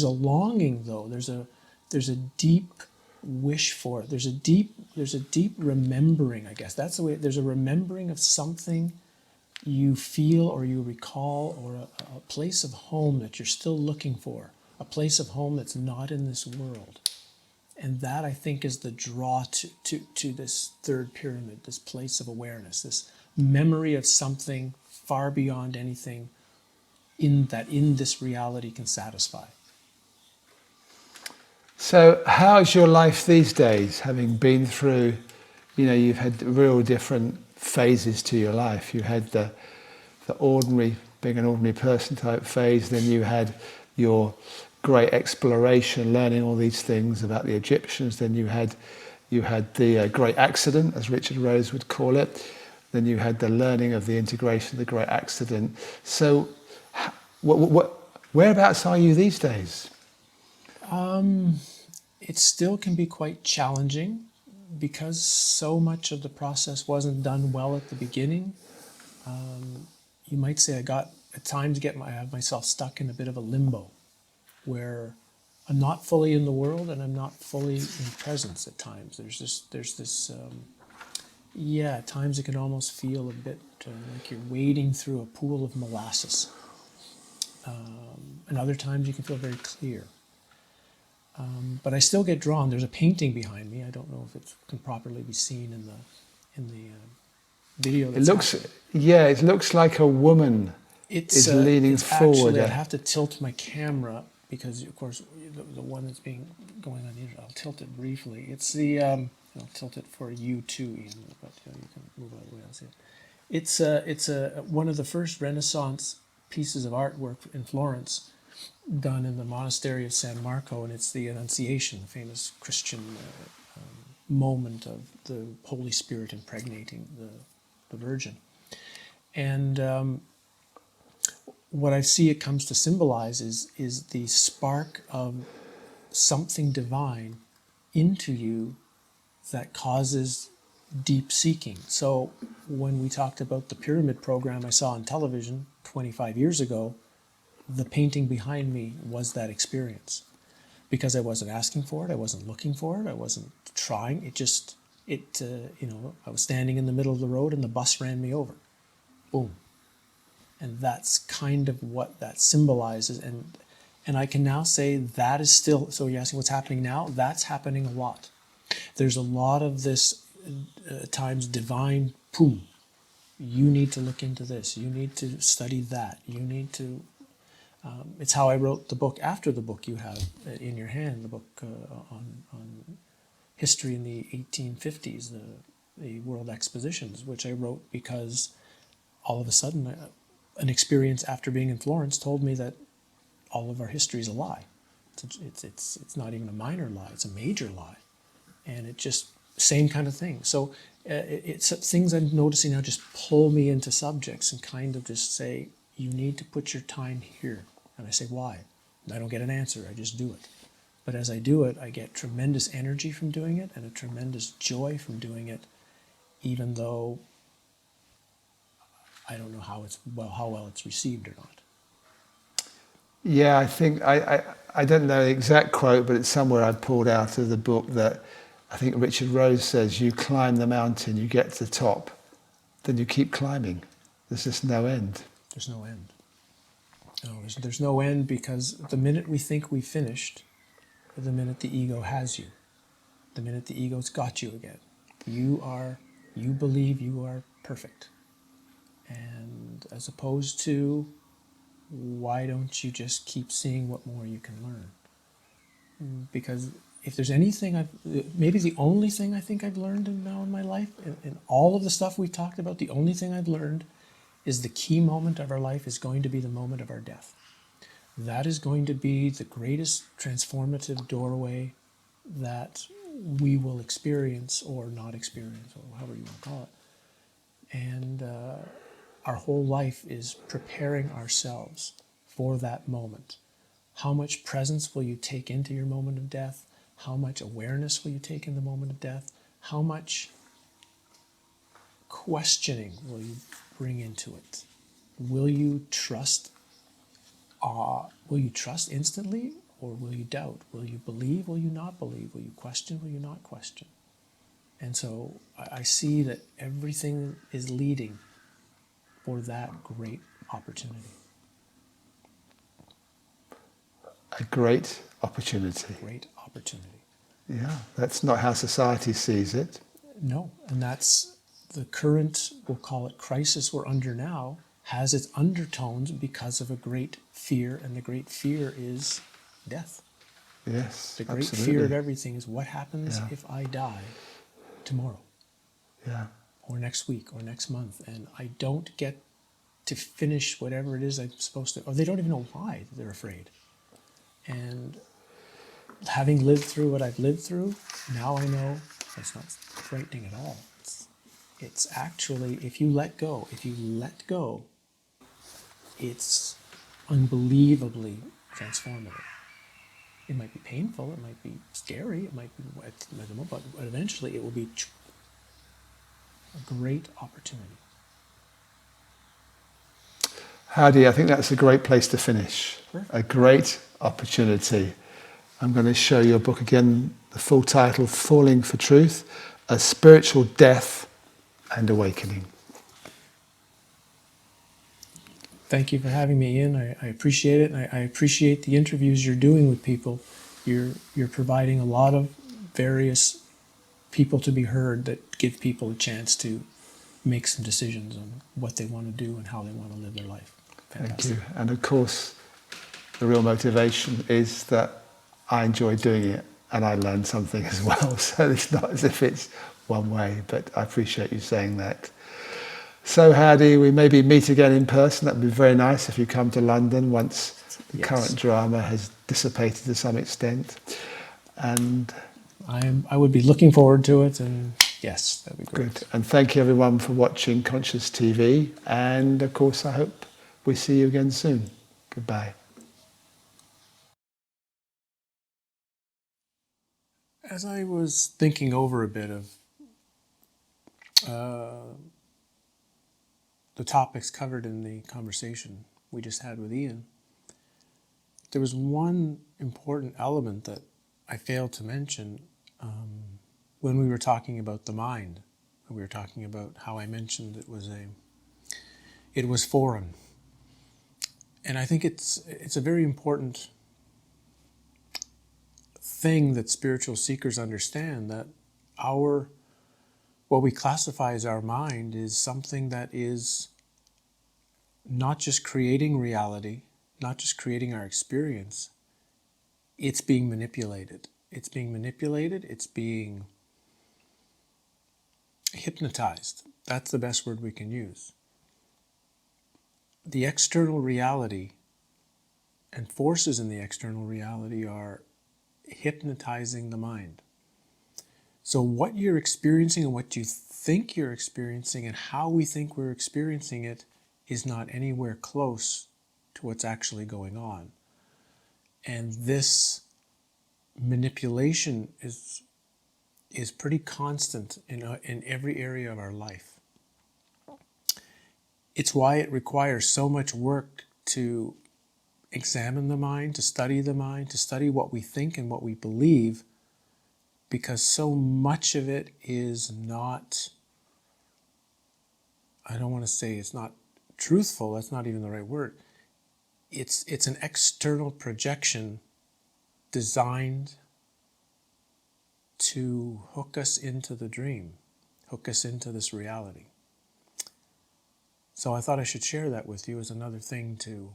a longing though. There's a deep wish for it. There's a deep remembering, I guess. That's the way. There's a remembering of something you feel or you recall, or a place of home that you're still looking for, a place of home that's not in this world. And that, I think, is the draw to this third pyramid, this place of awareness, this memory of something far beyond anything in this reality can satisfy. So how's your life these days, having been through, you've had real different phases to your life. You had the ordinary, being an ordinary person type phase, then you had your great exploration, learning all these things about the Egyptians, then you had the great accident, as Richard Rose would call it, then you had the learning of the integration of the great accident. So whereabouts are you these days? It still can be quite challenging because so much of the process wasn't done well at the beginning. You might say I have myself stuck in a bit of a limbo where I'm not fully in the world and I'm not fully in presence at times. At times it can almost feel a bit like you're wading through a pool of molasses. And other times you can feel very clear. But I still get drawn. There's a painting behind me. I don't know if it can properly be seen in the video. It looks like a woman is leaning forward. Actually, I have to tilt my camera because, of course, the one that's going on the internet. I'll tilt it briefly. It's I'll tilt it for you too, Iain, but you can move out of the way. I'll see it. It's one of the first Renaissance pieces of artwork in Florence, done in the monastery of San Marco, and it's the Annunciation, the famous Christian moment of the Holy Spirit impregnating the Virgin. And what I see it comes to symbolize is the spark of something divine into you that causes deep seeking. So when we talked about the pyramid program I saw on television 25 years ago, the painting behind me was that experience, because I wasn't asking for it, I wasn't looking for it, I wasn't trying. I was standing in the middle of the road and the bus ran me over. Boom. And that's kind of what that symbolizes. And I can now say that is still, so you're asking what's happening now? That's happening a lot. There's a lot of this times divine, boom. You need to look into this. You need to study that. You need to it's how I wrote the book after the book you have in your hand, the book on history in the 1850s, the World Expositions, which I wrote because all of a sudden an experience after being in Florence told me that all of our history is a lie. It's not even a minor lie, it's a major lie. And it just, same kind of thing. So it's things I'm noticing now just pull me into subjects and kind of just say, you need to put your time here. And I say, why? And I don't get an answer, I just do it. But as I do it, I get tremendous energy from doing it and a tremendous joy from doing it, even though I don't know how well it's received or not. Yeah, I think, I don't know the exact quote, but it's somewhere I pulled out of the book that I think Richard Rose says, you climb the mountain, you get to the top, then you keep climbing. There's just no end. There's no end. No, there's no end, because the minute we think we finished, the minute the ego has you, the minute the ego's got you again, you believe you are perfect. And as opposed to, why don't you just keep seeing what more you can learn? Because if there's anything maybe the only thing I think I've learned now in my life, in all of the stuff we've talked about, the only thing I've learned is the key moment of our life is going to be the moment of our death. That is going to be the greatest transformative doorway that we will experience or not experience, or however you want to call it. And our whole life is preparing ourselves for that moment. How much presence will you take into your moment of death? How much awareness will you take in the moment of death? How much questioning will you bring into it? Will you trust? Will you trust instantly, or will you doubt? Will you believe? Will you not believe? Will you question? Will you not question? And so I see that everything is leading for that great opportunity. A great opportunity. Great opportunity. Yeah, that's not how society sees it. No, and that's the current, we'll call it crisis we're under now, has its undertones because of a great fear, and the great fear is death. Yes, The great absolutely. fear of everything is what happens Yeah. if I die tomorrow, Yeah. or next week, or next month, and I don't get to finish whatever it is I'm supposed to, or they don't even know why they're afraid. And having lived through what I've lived through, now I know it's not frightening at all. It's actually, if you let go, it's unbelievably transformative. It might be painful, it might be scary, it might be, I don't know, but eventually it will be a great opportunity. Howdie, I think that's a great place to finish. Perfect. A great opportunity. I'm going to show your book again, the full title, Falling for Truth, A Spiritual Death and Awakening. Thank you for having me, Iain. I appreciate it. And I appreciate the interviews you're doing with people. You're providing a lot of various people to be heard that give people a chance to make some decisions on what they want to do and how they want to live their life. Fantastic. Thank you. And of course, the real motivation is that I enjoy doing it and I learn something as well. So it's not as if it's one way, but I appreciate you saying that. So Howdie, we maybe meet again in person. That would be very nice if you come to London once the current drama has dissipated to some extent. And I would be looking forward to it, and yes, that'd be great. good. And thank you everyone for watching Conscious TV. And of course, I hope we see you again soon. Goodbye. As I was thinking over a bit of the topics covered in the conversation we just had with Iain, there was one important element that I failed to mention when we were talking about the mind. We were talking about how I mentioned it was foreign. And I think it's a very important thing that spiritual seekers understand, that what we classify as our mind is something that is not just creating reality, not just creating our experience, it's being manipulated. It's being manipulated, it's being hypnotized. That's the best word we can use. The external reality and forces in the external reality are hypnotizing the mind. So what you're experiencing and what you think you're experiencing and how we think we're experiencing it is not anywhere close to what's actually going on. And this manipulation is pretty constant in every area of our life. It's why it requires so much work to examine the mind, to study what we think and what we believe, because so much of it is not, I don't want to say it's not truthful, that's not even the right word. it's an external projection designed to hook us into the dream, hook us into this reality. So I thought I should share that with you as another thing to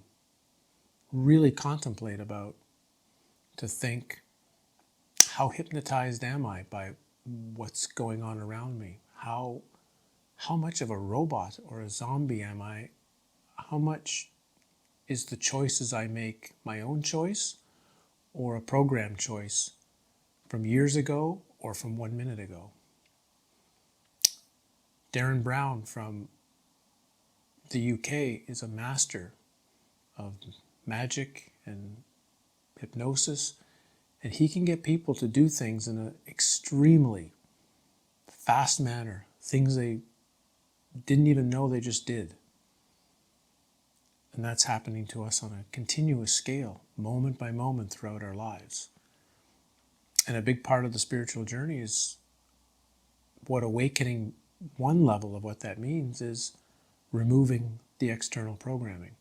really contemplate about, to think, how hypnotized am I by what's going on around me? How much of a robot or a zombie am I? How much is the choices I make my own choice or a programmed choice from years ago or from 1 minute ago? Darren Brown from the UK is a master of magic and hypnosis, and he can get people to do things in an extremely fast manner, things they didn't even know they just did. And that's happening to us on a continuous scale, moment by moment throughout our lives. And a big part of the spiritual journey is what awakening, one level of what that means is removing the external programming,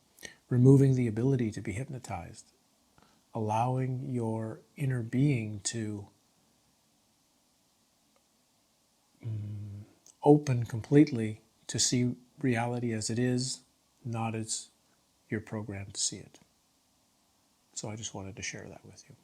removing the ability to be hypnotized, allowing your inner being to open completely to see reality as it is, not as you're programmed to see it. So I just wanted to share that with you.